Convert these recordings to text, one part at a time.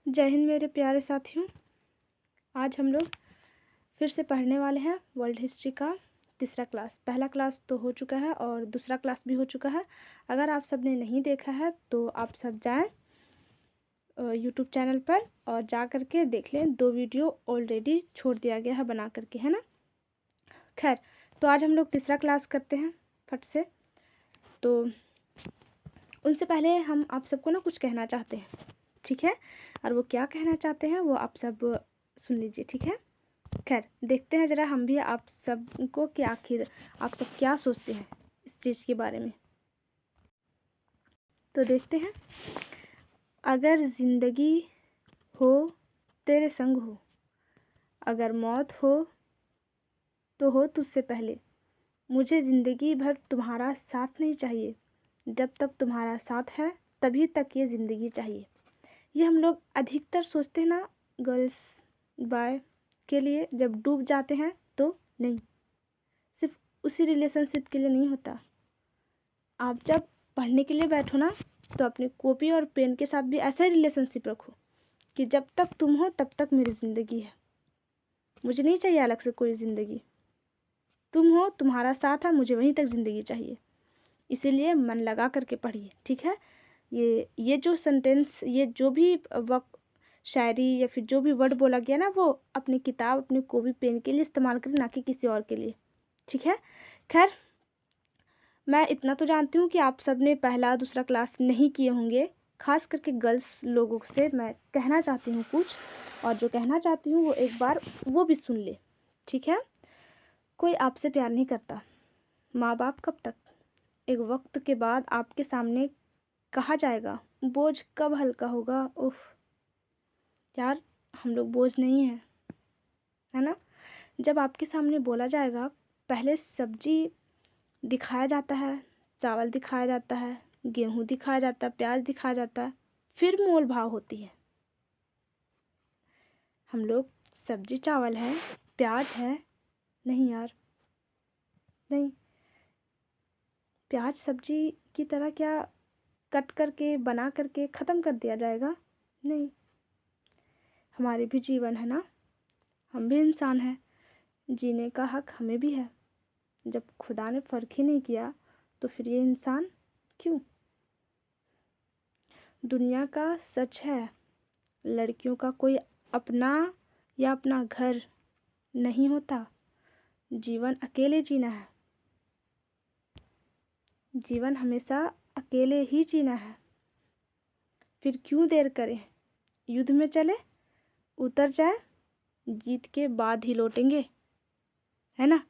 जय हिंद मेरे प्यारे साथियों। आज हम लोग फिर से पढ़ने वाले हैं वर्ल्ड हिस्ट्री का तीसरा क्लास। पहला क्लास तो हो चुका है और दूसरा क्लास भी हो चुका है। अगर आप सब ने नहीं देखा है तो आप सब जाएं यूट्यूब चैनल पर और जा कर के देख लें। 2 वीडियो ऑलरेडी छोड़ दिया गया है बना करके, है ना। खैर, तो आज हम लोग तीसरा क्लास करते हैं फट से। तो उनसे पहले हम आप सबको ना कुछ कहना चाहते हैं, ठीक है। और वो क्या कहना चाहते हैं वो आप सब सुन लीजिए, ठीक है। खैर, देखते हैं ज़रा हम भी आप सबको कि आखिर आप सब क्या सोचते हैं इस चीज़ के बारे में। तो देखते हैं। अगर ज़िंदगी हो तेरे संग हो, अगर मौत हो तो हो तुझसे पहले, मुझे ज़िंदगी भर तुम्हारा साथ नहीं चाहिए, जब तक तुम्हारा साथ है तभी तक ये ज़िंदगी चाहिए। ये हम लोग अधिकतर सोचते हैं ना गर्ल्स बॉय के लिए। जब डूब जाते हैं तो नहीं, सिर्फ उसी रिलेशनशिप के लिए नहीं होता। आप जब पढ़ने के लिए बैठो ना तो अपनी कॉपी और पेन के साथ भी ऐसा ही रिलेशनशिप रखो कि जब तक तुम हो तब तक मेरी ज़िंदगी है, मुझे नहीं चाहिए अलग से कोई ज़िंदगी। तुम हो, तुम्हारा साथ है, मुझे वहीं तक ज़िंदगी चाहिए। इसीलिए मन लगा करके पढ़िए, ठीक है। ये जो सेंटेंस, ये जो भी वक्त शायरी या फिर जो भी वर्ड बोला गया ना, वो अपनी किताब अपनी कॉपी पेन के लिए इस्तेमाल करें, ना कि किसी और के लिए, ठीक है। खैर, मैं इतना तो जानती हूँ कि आप सब ने पहला दूसरा क्लास नहीं किए होंगे। ख़ास करके गर्ल्स लोगों से मैं कहना चाहती हूँ कुछ, और जो कहना चाहती हूँ वो एक बार वो भी सुन ले, ठीक है। कोई आपसे प्यार नहीं करता। माँ बाप कब तक? एक वक्त के बाद आपके सामने कहा जाएगा। बोझ कब हल्का होगा? उफ यार, हम लोग बोझ नहीं हैं, है ना। जब आपके सामने बोला जाएगा, पहले सब्जी दिखाया जाता है, चावल दिखाया जाता है, गेहूँ दिखाया जाता है, प्याज दिखाया जाता है, फिर मोल भाव होती है। हम लोग सब्जी चावल है, प्याज है, नहीं यार, नहीं। प्याज सब्जी की तरह क्या कट करके बना करके ख़त्म कर दिया जाएगा? नहीं। हमारे भी जीवन है ना, हम भी इंसान हैं, जीने का हक हमें भी है। जब खुदा ने फ़र्क ही नहीं किया तो फिर ये इंसान क्यों? दुनिया का सच है, लड़कियों का कोई अपना या अपना घर नहीं होता। जीवन अकेले जीना है, जीवन हमेशा अकेले ही जीना है। फिर क्यों देर करें, युद्ध में चले, उतर जाए, जीत के बाद ही लौटेंगे, है ना।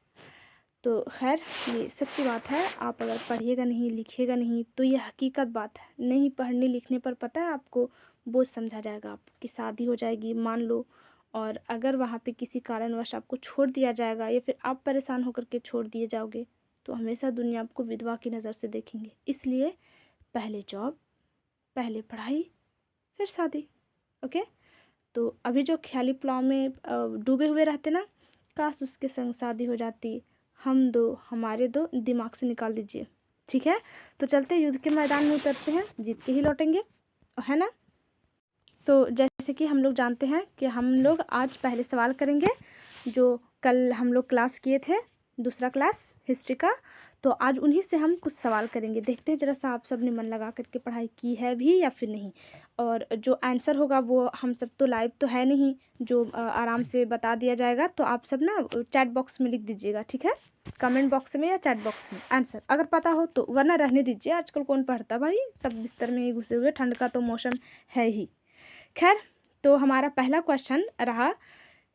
तो खैर, ये सच्ची बात है। आप अगर पढ़िएगा नहीं, लिखिएगा नहीं, तो ये हकीकत बात है। नहीं पढ़ने लिखने पर पता है आपको बोझ समझा जाएगा। आपकी शादी हो जाएगी मान लो, और अगर वहाँ पे किसी कारणवश आपको छोड़ दिया जाएगा या फिर आप परेशान होकर के छोड़ दिए जाओगे, तो हमेशा दुनिया आपको विधवा की नज़र से देखेंगे। इसलिए पहले जॉब, पहले पढ़ाई, फिर शादी, ओके। तो अभी जो ख्याली पुलाव में डूबे हुए रहते ना, काश उसके संग शादी हो जाती। हम दो, हमारे दो, दिमाग से निकाल दीजिए, ठीक है। तो चलते युद्ध के मैदान में उतरते हैं, जीत के ही लौटेंगे, है ना। तो जैसे कि हम लोग जानते हैं कि हम लोग आज पहले सवाल करेंगे जो कल हम लोग क्लास किए थे, दूसरा क्लास हिस्ट्री का। तो आज उन्हीं से हम कुछ सवाल करेंगे। देखते हैं जरा सा आप सब ने मन लगा करके पढ़ाई की है भी या फिर नहीं। और जो आंसर होगा वो हम सब तो लाइव तो है नहीं, जो आराम से बता दिया जाएगा। तो आप सब ना चैट बॉक्स में लिख दीजिएगा, ठीक है, कमेंट बॉक्स में या चैट बॉक्स में आंसर अगर पता हो तो, वरना रहने दीजिए। आजकल कौन पढ़ता भाई, सब बिस्तर में ही घुसे हुए, ठंड का तो मौसम है ही। खैर, तो हमारा पहला क्वेश्चन रहा,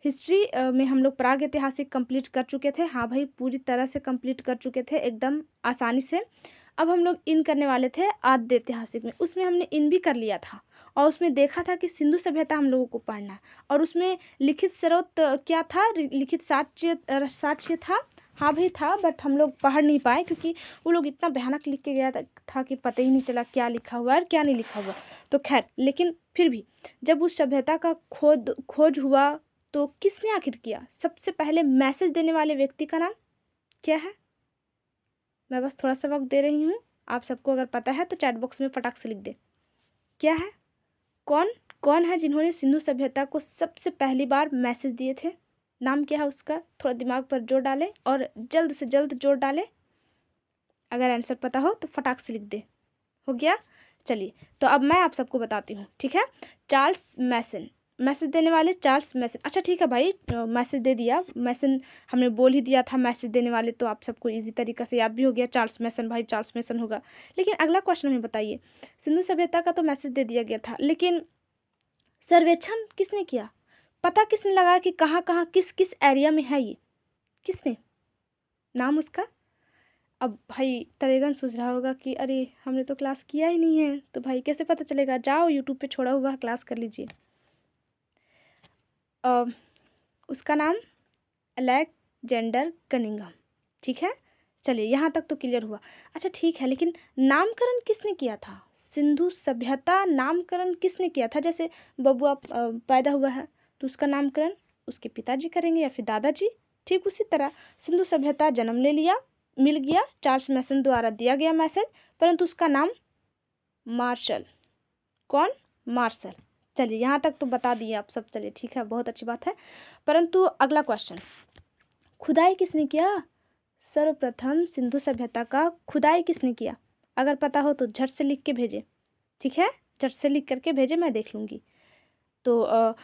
हिस्ट्री में हम लोग प्राग ऐतिहासिक कंप्लीट कर चुके थे। हाँ भाई, पूरी तरह से कंप्लीट कर चुके थे, एकदम आसानी से। अब हम लोग इन करने वाले थे आद्य ऐतिहासिक में। उसमें हमने इन भी कर लिया था, और उसमें देखा था कि सिंधु सभ्यता हम लोगों को पढ़ना है। और उसमें लिखित स्रोत क्या था, लिखित साक्ष्य था। हाँ भाई था, बट हम लोग पढ़ नहीं पाए क्योंकि वो लोग इतना भयानक लिख के गया था कि पता ही नहीं चला क्या लिखा हुआ है और क्या नहीं लिखा हुआ। तो खैर, लेकिन फिर भी जब उस सभ्यता का खोज हुआ तो किसने आखिर किया? सबसे पहले मैसेज देने वाले व्यक्ति का नाम क्या है? मैं बस थोड़ा सा वक्त दे रही हूँ, आप सबको अगर पता है तो चैट बॉक्स में फटाक से लिख दे। क्या है? कौन कौन है जिन्होंने सिंधु सभ्यता को सबसे पहली बार मैसेज दिए थे? नाम क्या है उसका? थोड़ा दिमाग पर जोर डाले और जल्द से जल्द जोर डाले। अगर आंसर पता हो तो फटाक से लिख दे। हो गया? चलिए, तो अब मैं आप सबको बताती हूँ, ठीक है। चार्ल्स मैसन, मैसेज देने वाले चार्ल्स मैसन। अच्छा ठीक है भाई, मैसेज दे दिया, मैसन हमने बोल ही दिया था मैसेज देने वाले, तो आप सबको इजी तरीका से याद भी हो गया। चार्ल्स मैसन, भाई चार्ल्स मैसन होगा। लेकिन अगला क्वेश्चन हमें बताइए, सिंधु सभ्यता का तो मैसेज दे दिया गया था, लेकिन सर्वेक्षण किसने किया? पता किसने लगाया कि कहाँ कहाँ किस किस एरिया में है ये? किसने? नाम उसका? अब भाई तरेगन सोच रहा होगा कि अरे हमने तो क्लास किया ही नहीं है, तो भाई कैसे पता चलेगा? जाओ यूट्यूब पे छोड़ा हुआ क्लास कर लीजिए। उसका नाम अलेक्जेंडर कनिंघम, ठीक है। चलिए यहाँ तक तो क्लियर हुआ। अच्छा ठीक है, लेकिन नामकरण किसने किया था? सिंधु सभ्यता नामकरण किसने किया था? जैसे बबुआ पैदा हुआ है तो उसका नामकरण उसके पिताजी करेंगे या फिर दादाजी। ठीक उसी तरह सिंधु सभ्यता जन्म ले लिया, मिल गया, चार्ल्स मैसन द्वारा दिया गया मैसेज, परंतु उसका नाम मार्शल। कौन? मार्शल। चलिए यहाँ तक तो बता दिए आप सब। चलिए ठीक है, बहुत अच्छी बात है। परंतु अगला क्वेश्चन, खुदाई किसने किया? सर्वप्रथम सिंधु सभ्यता का खुदाई किसने किया? अगर पता हो तो झट से लिख के भेजे, ठीक है, झट से लिख करके भेजे, मैं देख लूँगी। तो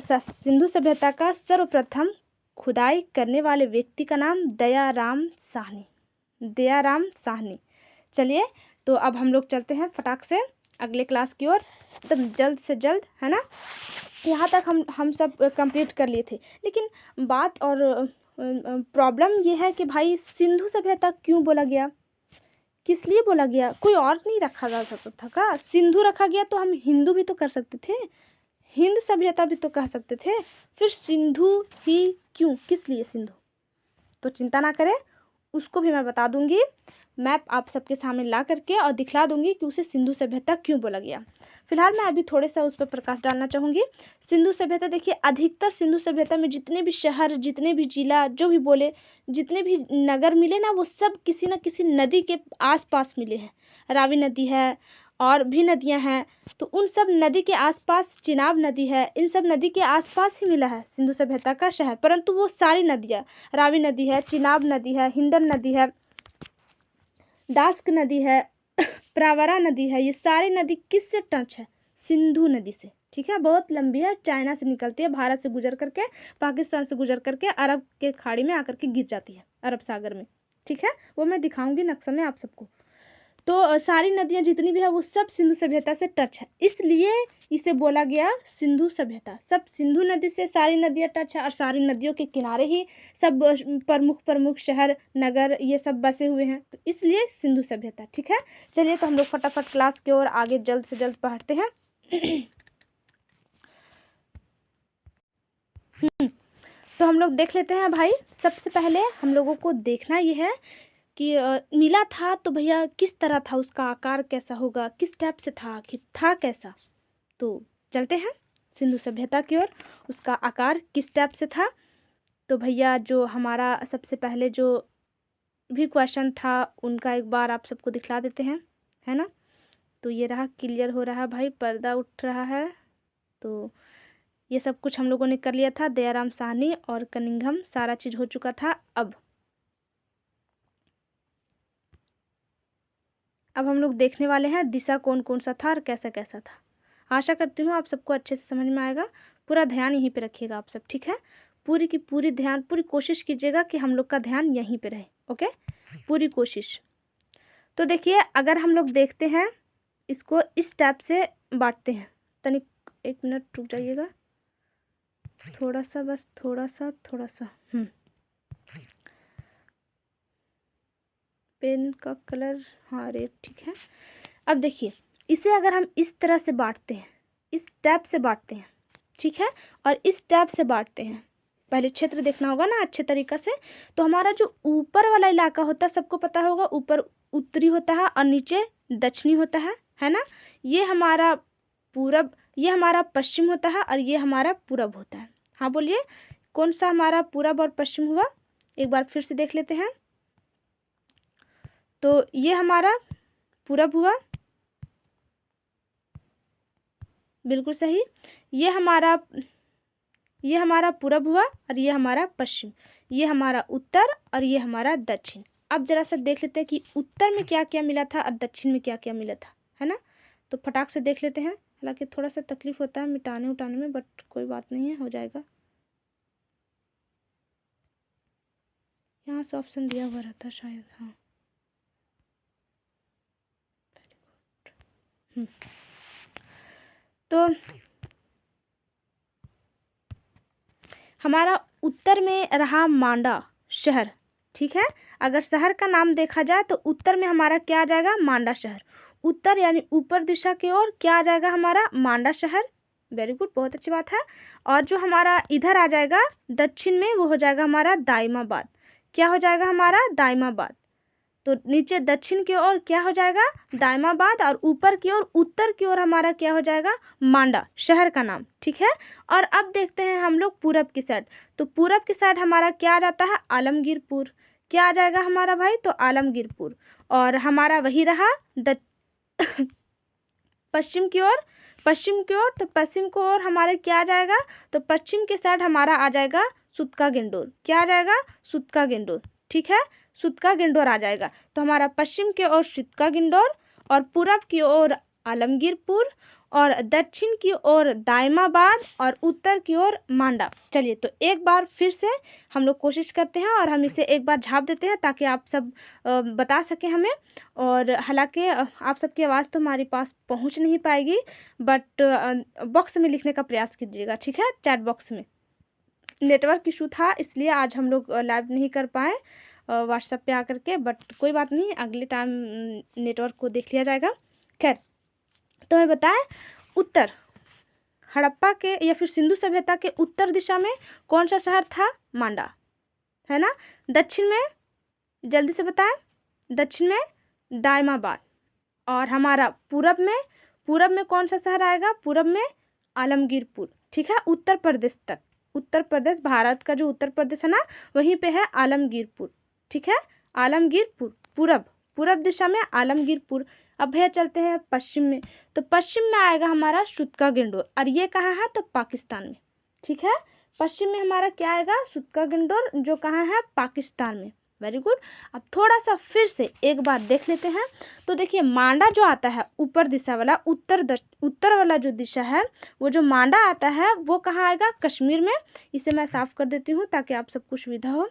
सिंधु सभ्यता का सर्वप्रथम खुदाई करने वाले व्यक्ति का नाम दयाराम साहनी, दयाराम साहनी। चलिए, तो अब हम लोग चलते हैं फटाक से अगले क्लास की ओर, एकदम जल्द से जल्द, है ना। यहाँ तक हम सब कंप्लीट कर लिए थे, लेकिन बात और प्रॉब्लम ये है कि भाई सिंधु सभ्यता क्यों बोला गया? किस लिए बोला गया? कोई और नहीं रखा जा सकता था का? सिंधु रखा गया तो हम हिंदू भी तो कर सकते थे, हिंद सभ्यता भी तो कह सकते थे। फिर सिंधु ही क्यों? किस लिए सिंधु? तो चिंता ना करें, उसको भी मैं बता दूंगी। मैप आप सबके सामने ला करके और दिखला दूंगी कि उसे सिंधु सभ्यता क्यों बोला गया। फिलहाल मैं अभी थोड़े सा उस पर प्रकाश डालना चाहूँगी। सिंधु सभ्यता, देखिए अधिकतर सिंधु सभ्यता में जितने भी शहर, जितने भी जिला, जो भी बोले, जितने भी नगर मिले ना, वो सब किसी न किसी नदी के आसपास मिले हैं। रावी नदी है और भी नदियां हैं, तो उन सब नदी के आसपास, चिनाब नदी है, इन सब नदी के आसपास ही मिला है सिंधु सभ्यता का शहर। परंतु वो सारी नदियाँ, रावी नदी है, चिनाब नदी है, हिंदन नदी है, दास्क नदी है, प्रावरा नदी है, ये सारी नदी किससे टच है? सिंधु नदी से, ठीक है। बहुत लंबी है, चाइना से निकलती है, भारत से गुजर करके, पाकिस्तान से गुजर करके अरब के खाड़ी में आकर के गिर जाती है, अरब सागर में, ठीक है। वो मैं दिखाऊंगी नक्शा में आप सबको। तो सारी नदियाँ जितनी भी है वो सब सिंधु सभ्यता से टच है, इसलिए इसे बोला गया सिंधु सभ्यता। सब सिंधु नदी से सारी नदियाँ टच है और सारी नदियों के किनारे ही सब प्रमुख प्रमुख शहर, नगर, ये सब बसे हुए हैं, तो इसलिए सिंधु सभ्यता, ठीक है। चलिए, तो हम लोग फटाफट क्लास की ओर आगे जल्द से जल्द बढ़ते हैं। तो हम लोग देख लेते हैं भाई। सबसे पहले हम लोगों को देखना ये है कि मिला था तो भैया किस तरह था, उसका आकार कैसा होगा, किस टाइप से था, कि था कैसा। तो चलते हैं सिंधु सभ्यता की ओर। उसका आकार किस टाइप से था, तो भैया जो हमारा सबसे पहले जो भी क्वेश्चन था उनका एक बार आप सबको दिखला देते हैं, है ना। तो ये रहा, क्लियर हो रहा है भाई, पर्दा उठ रहा है। तो ये सब कुछ हम लोगों ने कर लिया था, दयाराम साहनी और कनिंघम, सारा चीज़ हो चुका था। अब हम लोग देखने वाले हैं दिशा कौन कौन सा था और कैसा कैसा था। आशा करती हूँ आप सबको अच्छे से समझ में आएगा। पूरा ध्यान यहीं पे रखिएगा आप सब, ठीक है। पूरी की पूरी ध्यान, पूरी कोशिश कीजिएगा कि हम लोग का ध्यान यहीं पे रहे, ओके, पूरी कोशिश। तो देखिए, अगर हम लोग देखते हैं इसको इस टाइप से बांटते हैं, तनिक 1 मिनट रुक जाइएगा, थोड़ा सा, बस थोड़ा सा पेन का कलर, हाँ रेड, ठीक है। अब देखिए, इसे अगर हम इस तरह से बांटते हैं, इस टैप से बांटते हैं, ठीक है, और इस टैप से बांटते हैं, पहले क्षेत्र देखना होगा ना अच्छे तरीक़ा से। तो हमारा जो ऊपर वाला इलाका होता है, सबको पता होगा, ऊपर उत्तरी होता है और नीचे दक्षिणी होता है ना। ये हमारा पूरब, ये हमारा पश्चिम होता है और ये हमारा पूरब होता है। हाँ बोलिए, कौन सा हमारा पूरब और पश्चिम हुआ? एक बार फिर से देख लेते हैं। तो ये हमारा पूरब हुआ बिल्कुल सही। ये हमारा पूरब हुआ और ये हमारा पश्चिम, ये हमारा उत्तर और ये हमारा दक्षिण। अब जरा सा देख लेते हैं कि उत्तर में क्या क्या मिला था और दक्षिण में क्या क्या मिला था, है ना। तो फटाक से देख लेते हैं। हालांकि थोड़ा सा तकलीफ होता है मिटाने उटाने में, बट कोई बात नहीं है, हो जाएगा। यहाँ से ऑप्शन दिया हुआ रहता शायद, हाँ। तो हमारा उत्तर में रहा मांडा शहर, ठीक है। अगर शहर का नाम देखा जाए तो उत्तर में हमारा क्या आ जाएगा, मांडा शहर। उत्तर यानी ऊपर दिशा की ओर क्या आ जाएगा, हमारा मांडा शहर। वेरी गुड, बहुत अच्छी बात है। और जो हमारा इधर आ जाएगा दक्षिण में, वो हो जाएगा हमारा दाइमाबाद। क्या हो जाएगा हमारा, दाइमाबाद। तो नीचे दक्षिण की ओर क्या हो जाएगा, दाइमाबाद, और ऊपर की ओर उत्तर की ओर हमारा क्या हो जाएगा, मांडा शहर का नाम, ठीक है। और अब देखते हैं हम लोग पूरब की साइड। तो पूरब की साइड हमारा क्या आ जाता है, आलमगीरपुर। क्या आ जाएगा हमारा भाई, तो आलमगीरपुर। और हमारा वही रहा पश्चिम की ओर, तो पश्चिम की ओर हमारे क्या आ जाएगा, तो पश्चिम के साइड हमारा आ जाएगा सुतका गेंडोर। क्या आ जाएगा, सुतका गेंडोर, ठीक है। सुतका गेंडोर आ जाएगा। तो हमारा पश्चिम की ओर सुतका गेंडोर, और पूरब की ओर आलमगीरपुर, और दक्षिण की ओर दाइमाबाद, और उत्तर की ओर मांडा। चलिए, तो एक बार फिर से हम लोग कोशिश करते हैं और हम इसे एक बार झाप देते हैं ताकि आप सब बता सकें हमें। और हालांकि आप सबकी आवाज़ तो हमारे पास पहुंच नहीं पाएगी, बट बॉक्स में लिखने का प्रयास कीजिएगा, ठीक है। चैट बॉक्स में नेटवर्क इशू था, इसलिए आज हम लोग लाइव नहीं कर पाए व्हाट्सएप पे आकर के, बट कोई बात नहीं, अगले टाइम नेटवर्क को देख लिया जाएगा। खैर, तो मैं बताएं, उत्तर हड़प्पा के या फिर सिंधु सभ्यता के उत्तर दिशा में कौन सा शहर था, मांडा, है ना। दक्षिण में, जल्दी से बताएं, दक्षिण में दाइमाबाद। और हमारा पूरब में कौन सा शहर आएगा, पूरब में आलमगीरपुर, ठीक है। उत्तर प्रदेश तक, उत्तर प्रदेश, भारत का जो उत्तर प्रदेश है ना, वहीं पे है आलमगीरपुर, ठीक है। आलमगीरपुर पूरब दिशा में आलमगीरपुर। अब भैया चलते हैं पश्चिम में। तो पश्चिम में आएगा हमारा सुतका गेंडोर, और ये कहाँ है, तो पाकिस्तान में, ठीक है। पश्चिम में हमारा क्या आएगा, सुतका गेंडोर, जो कहाँ है, पाकिस्तान में। Very good. अब थोड़ा सा फिर से एक बार देख लेते हैं। तो देखिए, मांडा जो आता है ऊपर दिशा वाला, उत्तर वाला जो दिशा है, वो जो मांडा आता है वो कहाँ आएगा, कश्मीर में। इसे मैं साफ कर देती हूँ ताकि आप सबको सुविधा हो।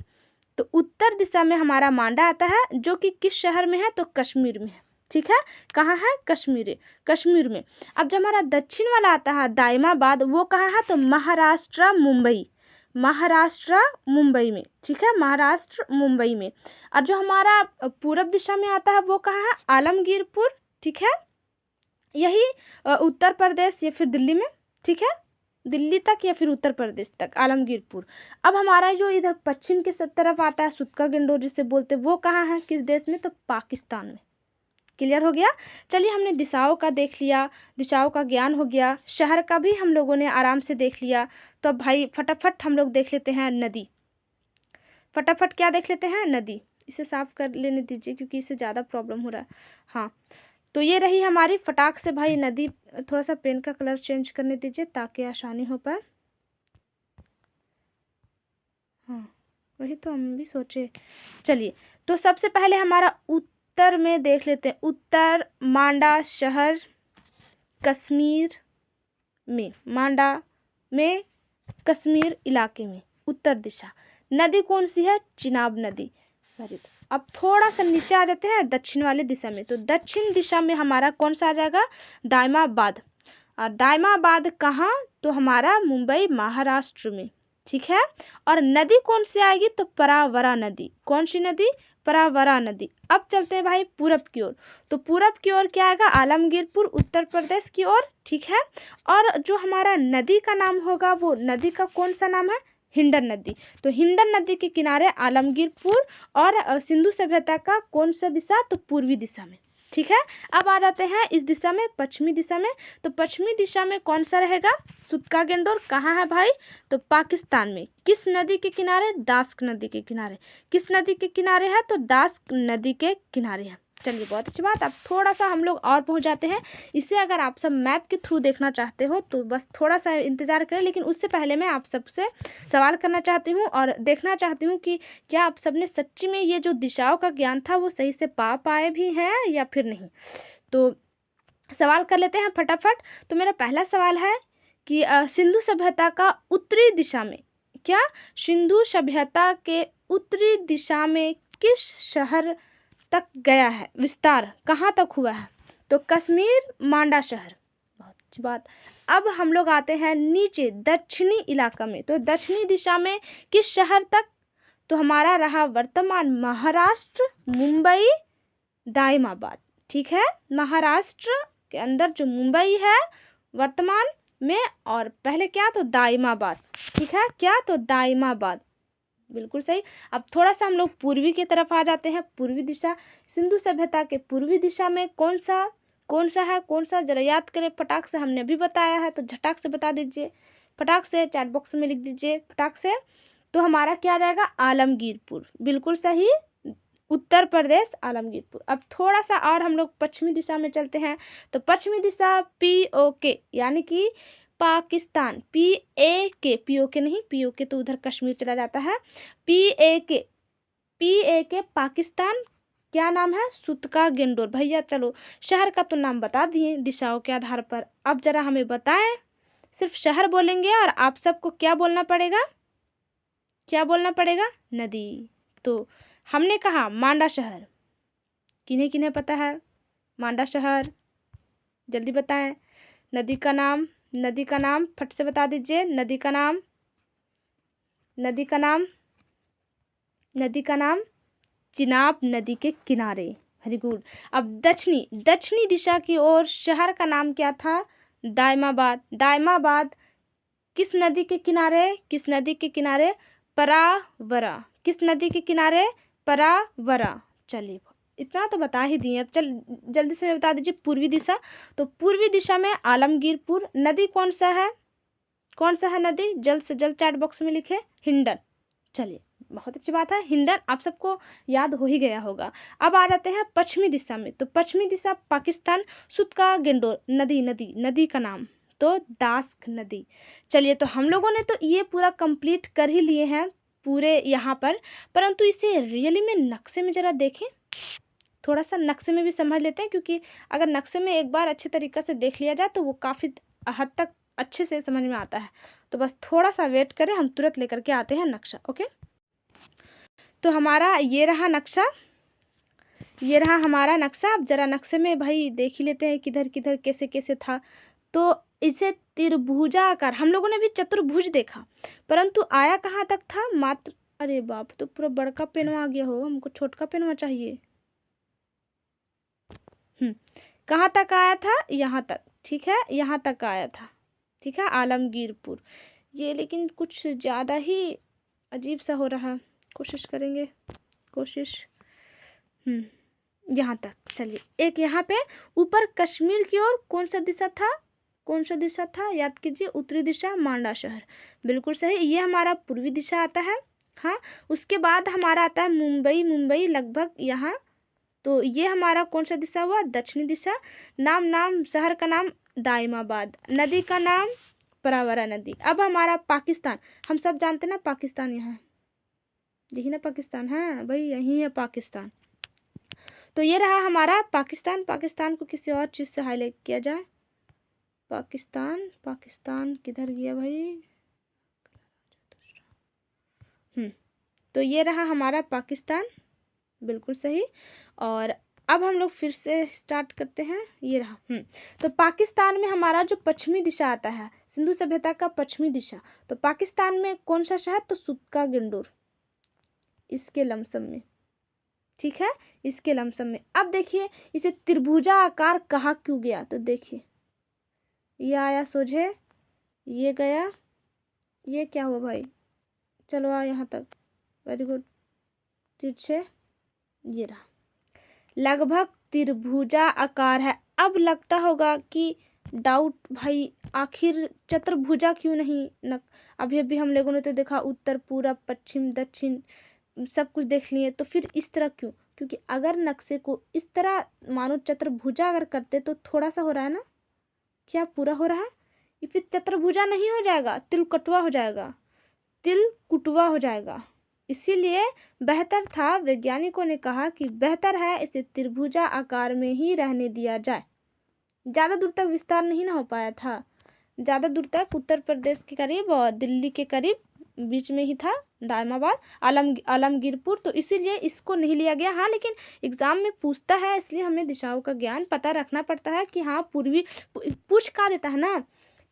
तो उत्तर दिशा में हमारा मांडा आता है, जो कि किस शहर में है, तो कश्मीर में है, ठीक है। कहाँ है, कश्मीर में। अब जो हमारा दक्षिण वाला आता है दाइमाबाद, वो कहाँ है, तो महाराष्ट्र मुंबई में, ठीक है, महाराष्ट्र मुंबई में। और जो हमारा पूरब दिशा में आता है वो कहाँ है, आलमगीरपुर, ठीक है। यही उत्तर प्रदेश या फिर दिल्ली में, ठीक है, दिल्ली तक या फिर उत्तर प्रदेश तक, आलमगीरपुर। अब हमारा जो इधर पश्चिम की तरफ आता है सुतका गेंडोर जिसे बोलते, वो कहाँ है, किस देश में, तो पाकिस्तान में। क्लियर हो गया। चलिए, हमने दिशाओं का देख लिया, दिशाओं का ज्ञान हो गया, शहर का भी हम लोगों ने आराम से देख लिया। तो अब भाई फटाफट हम लोग देख लेते हैं नदी। फटाफट क्या देख लेते हैं, नदी। इसे साफ कर लेने दीजिए क्योंकि इससे ज़्यादा प्रॉब्लम हो रहा है। हाँ, तो ये रही हमारी फटाक से भाई नदी। थोड़ा सा पेन का कलर चेंज करने दीजिए ताकि आसानी हो पाए। हाँ, वही तो हम भी सोचे। चलिए, तो सबसे पहले हमारा उत्तर में देख लेते हैं। उत्तर मांडा शहर, कश्मीर में, मांडा में, कश्मीर इलाके में, उत्तर दिशा। नदी कौन सी है, चिनाब नदी। अब थोड़ा सा नीचे आ जाते हैं दक्षिण वाले दिशा में। तो दक्षिण दिशा में हमारा कौन सा आ जाएगा, दाइमाबाद। और दाइमाबाद कहाँ, तो हमारा मुंबई महाराष्ट्र में, ठीक है। और नदी कौन सी आएगी, तो परावरा नदी। कौन सी नदी, परावरा नदी। अब चलते हैं भाई पूरब की ओर। तो पूरब की ओर क्या आएगा, आलमगीरपुर, उत्तर प्रदेश की ओर, ठीक है। और जो हमारा नदी का नाम होगा, वो नदी का कौन सा नाम है, हिंडन नदी। तो हिंडन नदी के किनारे आलमगीरपुर। और सिंधु सभ्यता का कौन सा दिशा, तो पूर्वी दिशा में, ठीक है। अब आ जाते हैं इस दिशा में, पश्चिमी दिशा में। तो पश्चिमी दिशा में कौन सा रहेगा, सुतका गेंडोर कहाँ है भाई, तो पाकिस्तान में। किस नदी के किनारे, दास्क नदी के किनारे। किस नदी के किनारे है, तो दास्क नदी के किनारे है, चलिए बहुत अच्छी बात। अब थोड़ा सा हम लोग और पहुंच जाते हैं। इसे अगर आप सब मैप के थ्रू देखना चाहते हो तो बस थोड़ा सा इंतज़ार करें, लेकिन उससे पहले मैं आप सबसे सवाल करना चाहती हूँ और देखना चाहती हूँ कि क्या आप सबने सच्ची में ये जो दिशाओं का ज्ञान था वो सही से पा पाए भी हैं या फिर नहीं। तो सवाल कर लेते हैं फटाफट। तो मेरा पहला सवाल है कि सिंधु सभ्यता का उत्तरी दिशा में, क्या सिंधु सभ्यता के उत्तरी दिशा में किस शहर तक गया है, विस्तार कहाँ तक हुआ है। तो कश्मीर, मांडा शहर। बहुत अच्छी बात। अब हम लोग आते हैं नीचे दक्षिणी इलाका में। तो दक्षिणी दिशा में किस शहर तक। तो हमारा रहा वर्तमान महाराष्ट्र, मुंबई, दाइमाबाद। ठीक है, महाराष्ट्र के अंदर जो मुंबई है वर्तमान में, और पहले क्या तो दाइमाबाद। ठीक है, क्या तो दाइमाबाद, बिल्कुल सही। अब थोड़ा सा हम लोग पूर्वी की तरफ आ जाते हैं। पूर्वी दिशा, सिंधु सभ्यता के पूर्वी दिशा में कौन सा है, जरा याद करें फटाक से। हमने भी बताया है तो झटाक से बता दीजिए, फटाक से चैट बॉक्स में लिख दीजिए फटाक से। तो हमारा क्या आ जाएगा, आलमगीरपुर, बिल्कुल सही, उत्तर प्रदेश आलमगीरपुर। अब थोड़ा सा और हम लोग पश्चिमी दिशा में चलते हैं। तो पश्चिमी दिशा POK यानी कि पाकिस्तान, POK नहीं, POK तो उधर कश्मीर चला जाता है। PAK पाकिस्तान, क्या नाम है, सुतका गेंडोर। भैया चलो शहर का तो नाम बता दिए दिशाओं के आधार पर, अब जरा हमें बताएं। सिर्फ शहर बोलेंगे और आप सबको क्या बोलना पड़ेगा, नदी। तो हमने कहा मांडा शहर, किन्हें किन्हें पता है मांडा शहर, जल्दी बताएं। नदी का नाम फट से बता दीजिए। नदी का नाम चिनाब नदी के किनारे। Very good. अब दक्षिणी दिशा की ओर शहर का नाम क्या था, दाइमाबाद। किस नदी के किनारे, परावरा। किस नदी के किनारे, परावरा। चलिए इतना तो बता ही दिए। अब जल्दी से बता दीजिए पूर्वी दिशा। तो पूर्वी दिशा में आलमगीरपुर। नदी कौन सा है नदी, जल्द से जल्द चैट बॉक्स में लिखे, हिंडन। चलिए बहुत अच्छी बात है, हिंडन आप सबको याद हो ही गया होगा। अब आ जाते हैं पश्चिमी दिशा में। तो पश्चिमी दिशा पाकिस्तान, सुतका गेंडोर। नदी का नाम तो दास्क नदी। चलिए तो हम लोगों ने तो ये पूरा कंप्लीट कर ही लिए हैं पूरे यहाँ पर, परंतु इसे रियली में नक्शे में ज़रा देखें, थोड़ा सा नक्शे में भी समझ लेते हैं, क्योंकि अगर नक्शे में एक बार अच्छे तरीक़े से देख लिया जाए तो वो काफ़ी हद तक अच्छे से समझ में आता है। तो बस थोड़ा सा वेट करें, हम तुरंत लेकर के आते हैं नक्शा। ओके, तो हमारा ये रहा हमारा नक्शा। अब जरा नक्शे में भाई देख ही लेते हैं किधर किधर कैसे कैसे था। तो इसे त्रिभुजाकार, हम लोगों ने भी चतुर्भुज देखा, परंतु आया कहाँ तक था, मात्र, अरे बाप, तो पूरा बड़का पेनवा आ गया हो, हमको छोटका पेनवा चाहिए। कहाँ तक आया था, यहाँ तक। ठीक है, यहाँ तक आया था। ठीक है, आलमगीरपुर। ये लेकिन कुछ ज़्यादा ही अजीब सा हो रहा है, कोशिश करेंगे, यहाँ तक। चलिए एक यहाँ पे ऊपर कश्मीर की ओर कौन सा दिशा था, याद कीजिए, उत्तरी दिशा मांडा शहर, बिल्कुल सही। ये हमारा पूर्वी दिशा आता है। हाँ, उसके बाद हमारा आता है मुंबई लगभग यहाँ। तो ये हमारा कौन सा दिशा हुआ, दक्षिणी दिशा। नाम शहर का नाम दाइमाबाद, नदी का नाम परावरा नदी। अब हमारा पाकिस्तान, हम सब जानते हैं ना पाकिस्तान यहाँ, यही ना पाकिस्तान है भाई, यही है पाकिस्तान। तो ये रहा हमारा पाकिस्तान को किसी और चीज़ से हाईलाइट किया जाए। पाकिस्तान किधर गया भाई। तो ये रहा हमारा पाकिस्तान, बिल्कुल सही। और अब हम लोग फिर से स्टार्ट करते हैं। ये रहा तो पाकिस्तान में हमारा जो पश्चिमी दिशा आता है, सिंधु सभ्यता का पश्चिमी दिशा, तो पाकिस्तान में कौन सा शहर, तो सुतका गेंडोर, इसके लमसम में। ठीक है, इसके लमसम में। अब देखिए इसे त्रिभुजा आकार कहा क्यों गया, तो देखिए ये आया सोझे, ये गया, ये क्या हुआ भाई, चलो आ यहाँ तक, वेरी गुड, तिरछे, ये रहा, लगभग त्रिभुजा आकार है। अब लगता होगा कि डाउट भाई, आखिर चतुर्भुजा क्यों नहीं अभी हम लोगों ने तो देखा उत्तर, पूरब, पश्चिम, दक्षिण, सब कुछ देख लिए, तो फिर इस तरह क्यों, क्योंकि अगर नक्शे को इस तरह मानो चतुर्भुजा अगर करते तो थोड़ा सा हो रहा है ना, क्या पूरा हो रहा है? ये फिर चतुर्भुजा नहीं हो जाएगा, तिलकुटवा हो जाएगा, तिलकुटवा हो जाएगा। इसीलिए बेहतर था, वैज्ञानिकों ने कहा कि बेहतर है इसे त्रिभुजा आकार में ही रहने दिया जाए। ज़्यादा दूर तक विस्तार नहीं ना हो पाया था, ज़्यादा दूर तक उत्तर प्रदेश के करीब और दिल्ली के करीब बीच में ही था दायमाबाद, आलमगीरपुर, तो इसीलिए इसको नहीं लिया गया। हाँ, लेकिन एग्ज़ाम में पूछता है, इसलिए हमें दिशाओं का ज्ञान पता रखना पड़ता है कि हाँ पूर्वी पूछ का देता है ना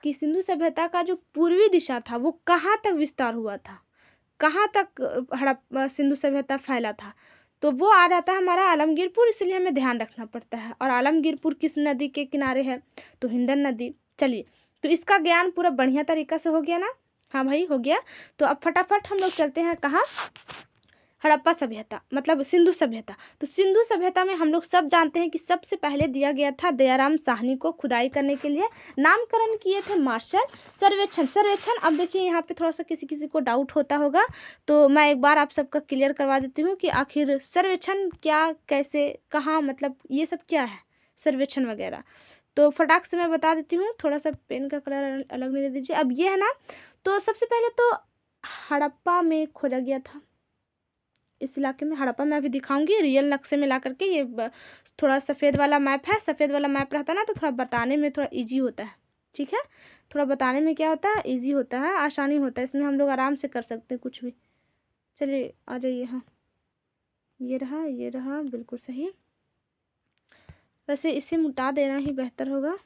कि सिंधु सभ्यता का जो पूर्वी दिशा था वो कहाँ तक विस्तार हुआ था, कहाँ तक सिंधु सभ्यता फैला था, तो वो आ जाता है हमारा आलमगीरपुर। इसलिए हमें ध्यान रखना पड़ता है। और आलमगीरपुर किस नदी के किनारे है? तो हिंडन नदी। चलिए, तो इसका ज्ञान पूरा बढ़िया तरीका से हो गया ना? हाँ भाई, हो गया। तो अब फटाफट हम लोग चलते हैं कहाँ? हड़प्पा सभ्यता, मतलब सिंधु सभ्यता। तो सिंधु सभ्यता में हम लोग सब जानते हैं कि सबसे पहले दिया गया था दयाराम साहनी को खुदाई करने के लिए। नामकरण किए थे मार्शल सर्वेक्षण। अब देखिए यहाँ पे थोड़ा सा किसी किसी को डाउट होता होगा, तो मैं एक बार आप सबका क्लियर करवा देती हूँ कि आखिर सर्वेक्षण क्या, कैसे, कहाँ, मतलब ये सब क्या है सर्वेक्षण वगैरह। तो फटाक से मैं बता देती हूँ, थोड़ा सा पेन का कलर अलग नहीं दे दीजिए। अब ये है ना, तो सबसे पहले तो हड़प्पा में खोजा गया था, इस इलाके में हड़प्पा। मैं अभी दिखाऊंगी रियल नक्शे में ला करके। ये थोड़ा सफ़ेद वाला मैप है, सफ़ेद वाला मैप रहता है ना तो थोड़ा बताने में थोड़ा इजी होता है, ठीक है? थोड़ा बताने में क्या होता है, इजी होता है, आसानी होता है, इसमें हम लोग आराम से कर सकते हैं कुछ भी। चलिए आ जाइए। हाँ, ये रहा बिल्कुल सही। वैसे इसे मिटा देना ही बेहतर होगा।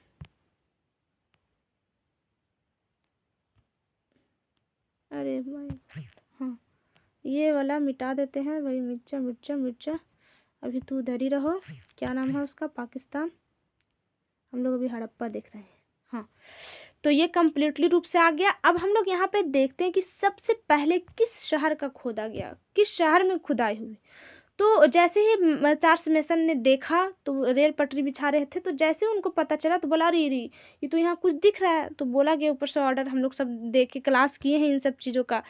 अरे भाई, हाँ, ये वाला मिटा देते हैं भाई। मिर्चा, अभी तू उधर ही रहो। क्या नाम है उसका? पाकिस्तान। हम लोग अभी हड़प्पा देख रहे हैं। हाँ, तो ये कम्प्लीटली रूप से आ गया। अब हम लोग यहाँ पे देखते हैं कि सबसे पहले किस शहर का खोदा गया, किस शहर में खुदाई हुई। तो जैसे ही चार्ल्स मेसन ने देखा तो रेल पटरी बिछा रहे थे, तो जैसे उनको पता चला तो बोला, अरे ये तो यहाँ कुछ दिख रहा है। तो बोला गया ऊपर से ऑर्डर, हम लोग सब देख के क्लास किए हैं इन सब चीज़ों का।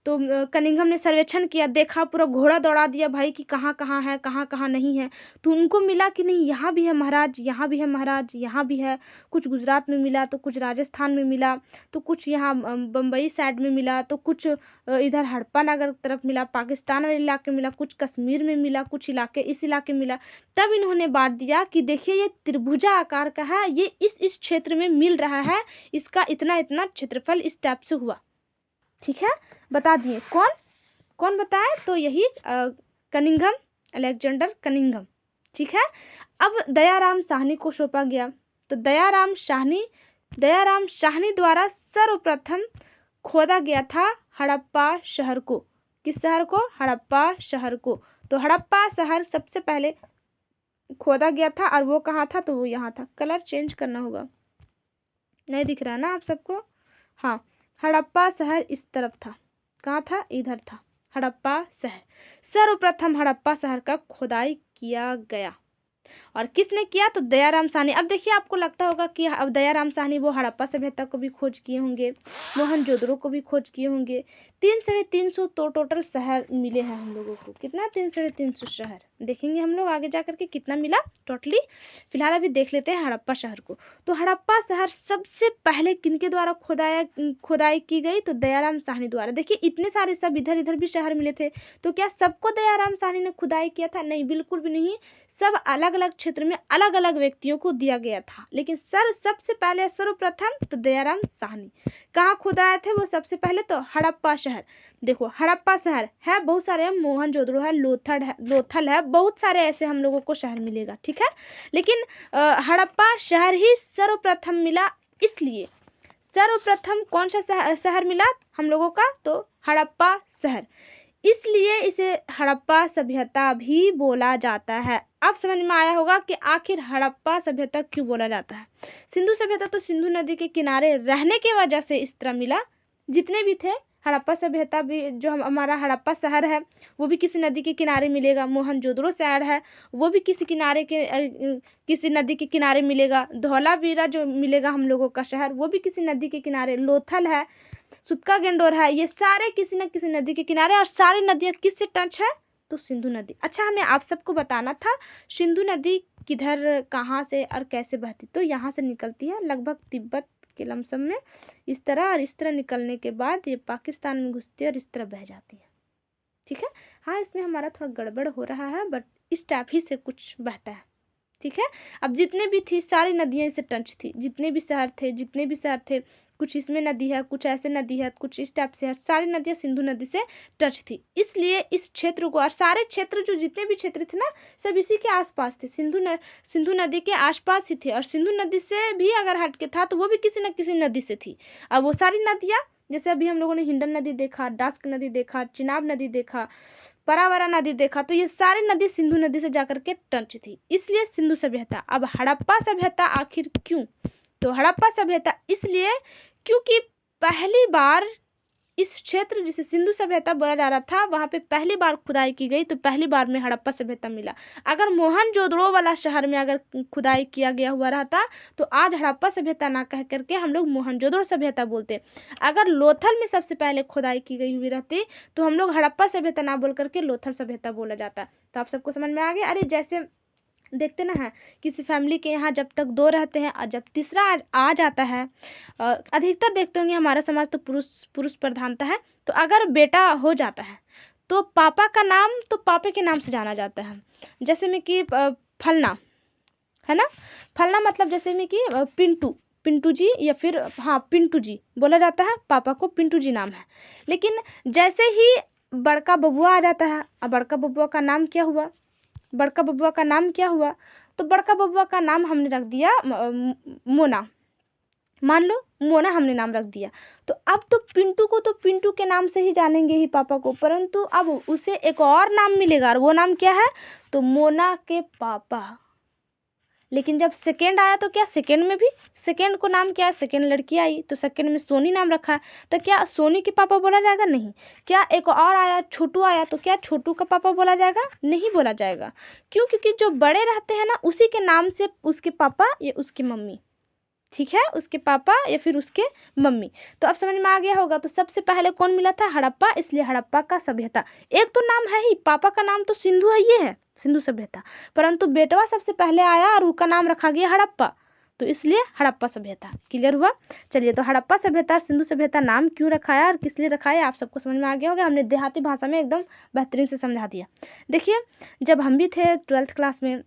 तो कनिंघम ने सर्वेक्षण किया, देखा, पूरा घोड़ा दौड़ा दिया भाई कि कहाँ कहाँ है, कहाँ कहाँ नहीं है। तो उनको मिला कि नहीं, यहाँ भी है महाराज, यहाँ भी है महाराज, यहाँ भी है। कुछ गुजरात में मिला, तो कुछ राजस्थान में मिला, तो कुछ यहाँ बम्बई साइड में मिला, तो कुछ इधर हड़प्पा नगर तरफ मिला, पाकिस्तान वाले इलाके मिला, कुछ कश्मीर में मिला, कुछ इलाके इस इलाके मिला। तब इन्होंने बांट दिया कि देखिए ये त्रिभुजा आकार का है, ये इस क्षेत्र में मिल रहा है, इसका इतना इतना क्षेत्रफल इस टाइप से हुआ। ठीक है, बता दिए। कौन कौन बताए? तो यही कनिंघम, अलेक्जेंडर कनिंघम। ठीक है, अब दयाराम साहनी को सौंपा गया। तो दयाराम साहनी द्वारा सर्वप्रथम खोदा गया था हड़प्पा शहर को। किस शहर को? हड़प्पा शहर को। तो हड़प्पा शहर सबसे पहले खोदा गया था, और वो कहाँ था? तो वो यहाँ था। कलर चेंज करना होगा, नहीं दिख रहा है ना आप सबको? हाँ, हड़प्पा शहर इस तरफ था। कहाँ था? इधर था हड़प्पा शहर। सर्वप्रथम हड़प्पा शहर का खुदाई किया गया, और किसने किया? तो दयाराम साहनी। अब देखिए, आपको लगता होगा कि अब दयाराम साहनी वो हड़प्पा सभ्यता को भी खोज किए होंगे, मोहनजोदड़ो को भी खोज किए होंगे। 300-350 तो टोटल शहर मिले हैं हम लोगों को। कितना? 300-350 शहर। देखेंगे हम लोग आगे जा करके कितना मिला टोटली। फिलहाल अभी देख लेते हैं हड़प्पा शहर को। तो हड़प्पा शहर सबसे पहले किनके द्वारा खुदाई की गई? तो दयाराम साहनी द्वारा। देखिए, इतने सारे सब इधर इधर भी शहर मिले थे, तो क्या सबको दयाराम साहनी ने खुदाई किया था? नहीं, बिल्कुल भी नहीं। सब अलग अलग क्षेत्र में अलग अलग व्यक्तियों को दिया गया था, लेकिन सबसे पहले सर्वप्रथम तो दयाराम साहनी। कहाँ खुदाए थे वो सबसे पहले? तो हड़प्पा शहर। देखो, हड़प्पा शहर है, बहुत सारे, मोहनजोदड़ो है, लोथल है, बहुत सारे ऐसे हम लोगों को शहर मिलेगा। ठीक है, लेकिन हड़प्पा शहर ही सर्वप्रथम मिला। इसलिए सर्वप्रथम कौन सा शहर मिला हम लोगों का? तो हड़प्पा शहर। इसलिए इसे हड़प्पा सभ्यता भी बोला जाता है। अब समझ में आया होगा कि आखिर हड़प्पा सभ्यता क्यों बोला जाता है। सिंधु सभ्यता तो सिंधु नदी के किनारे रहने की वजह से इस तरह मिला। जितने भी थे, हड़प्पा सभ्यता भी, जो हमारा हड़प्पा शहर है वो भी किसी नदी के किनारे मिलेगा। मोहनजोदड़ो शहर है वो भी किसी नदी के किनारे मिलेगा। धौलावीरा जो मिलेगा हम लोगों का शहर, वो भी किसी नदी के किनारे। लोथल है, सुतका गेंडोर है, ये सारे किसी न किसी नदी के किनारे। और सारी नदियाँ किससे टच है? तो सिंधु नदी। अच्छा, हमें आप सबको बताना था सिंधु नदी किधर, कहाँ से और कैसे बहती। तो यहाँ से निकलती है लगभग तिब्बत के लमसम में इस तरह, और इस तरह निकलने के बाद ये पाकिस्तान में घुसती है और इस तरह बह जाती है। ठीक है। हाँ, इसमें हमारा थोड़ा गड़बड़ हो रहा है, बट इस टाइप ही से कुछ बहता है। ठीक है। अब जितने भी थी सारी नदियाँ इससे टच थी, जितने भी शहर थे, कुछ इसमें नदी है, कुछ ऐसे नदी है, कुछ इस टाइप से है, सारी नदियाँ सिंधु नदी से टच थी। इसलिए इस क्षेत्र को, और सारे क्षेत्र जो जितने भी क्षेत्र थे ना, सब इसी के आसपास थे, सिंधु नदी के आसपास ही थे। और सिंधु नदी से भी अगर हट के था तो वो भी किसी न किसी नदी से थी। अब वो सारी नदियाँ, जैसे अभी हम लोगों ने हिंडन नदी देखा, डास्क नदी देखा, चिनाब नदी देखा, परावरा नदी देखा, तो ये सारी नदी सिंधु नदी से जाकर के टच थी, इसलिए सिंधु सभ्यता। अब हड़प्पा सभ्यता आखिर क्यों? तो हड़प्पा सभ्यता इसलिए क्योंकि पहली बार इस क्षेत्र जिसे सिंधु सभ्यता बोला जा रहा था, वहाँ पे पहली बार खुदाई की गई, तो पहली बार में हड़प्पा सभ्यता मिला। अगर मोहनजोदड़ो वाला शहर में अगर खुदाई किया गया हुआ रहता तो आज हड़प्पा सभ्यता ना कह करके हम लोग मोहनजोदड़ो सभ्यता बोलते। अगर लोथल में सबसे पहले खुदाई की गई हुई रहती तो हम लोग हड़प्पा सभ्यता ना बोल करके लोथल सभ्यता बोला जाता। तो आप सबको समझ में आ गया। अरे जैसे देखते ना है, किसी फैमिली के यहाँ जब तक दो रहते हैं और जब तीसरा आ जाता है, अधिकतर देखते होंगे हमारा समाज तो पुरुष प्रधानता है। तो अगर बेटा हो जाता है तो पापा का नाम तो पापे के नाम से जाना जाता है। जैसे में कि फलना है ना, फलना मतलब जैसे में कि पिंटू जी, या फिर हाँ पिंटू जी बोला जाता है, पापा को पिंटू जी नाम है। लेकिन जैसे ही बड़का बबुआ आ जाता है, अब बड़का बबुआ का नाम क्या हुआ, तो बड़का बबुआ का नाम हमने रख दिया मोना, मान लो मोना हमने नाम रख दिया। तो अब तो पिंटू को तो पिंटू के नाम से ही जानेंगे ही पापा को, परंतु अब उसे एक और नाम मिलेगा, और वो नाम क्या है, तो मोना के पापा। लेकिन जब सेकेंड आया तो क्या, सेकेंड में भी सेकेंड को नाम क्या है, सेकेंड लड़की आई तो सेकेंड में सोनी नाम रखा है, तो क्या सोनी के पापा बोला जाएगा? नहीं। क्या एक और आया, छोटू आया, तो क्या छोटू का पापा बोला जाएगा? नहीं बोला जाएगा। क्यों? क्योंकि जो बड़े रहते हैं ना, उसी के नाम से उसके पापा या उसकी मम्मी, ठीक है, उसके पापा या फिर उसके मम्मी। तो अब समझ में आ गया होगा। तो सबसे पहले कौन मिला था? हड़प्पा, इसलिए हड़प्पा का सभ्यता। एक तो नाम है ही, पापा का नाम तो सिंधु है, ये है सिंधु सभ्यता, परंतु बेटवा सबसे पहले आया और उसका नाम रखा गया हड़प्पा, तो इसलिए हड़प्पा सभ्यता। क्लियर हुआ? चलिए, तो हड़प्पा सभ्यता सिंधु सभ्यता नाम क्यों रखा है और किस लिए रखा है, आप सबको समझ में आ गया होगा। हमने देहाती भाषा में एकदम बेहतरीन से समझा दिया। देखिए, जब हम भी थे 12th क्लास में,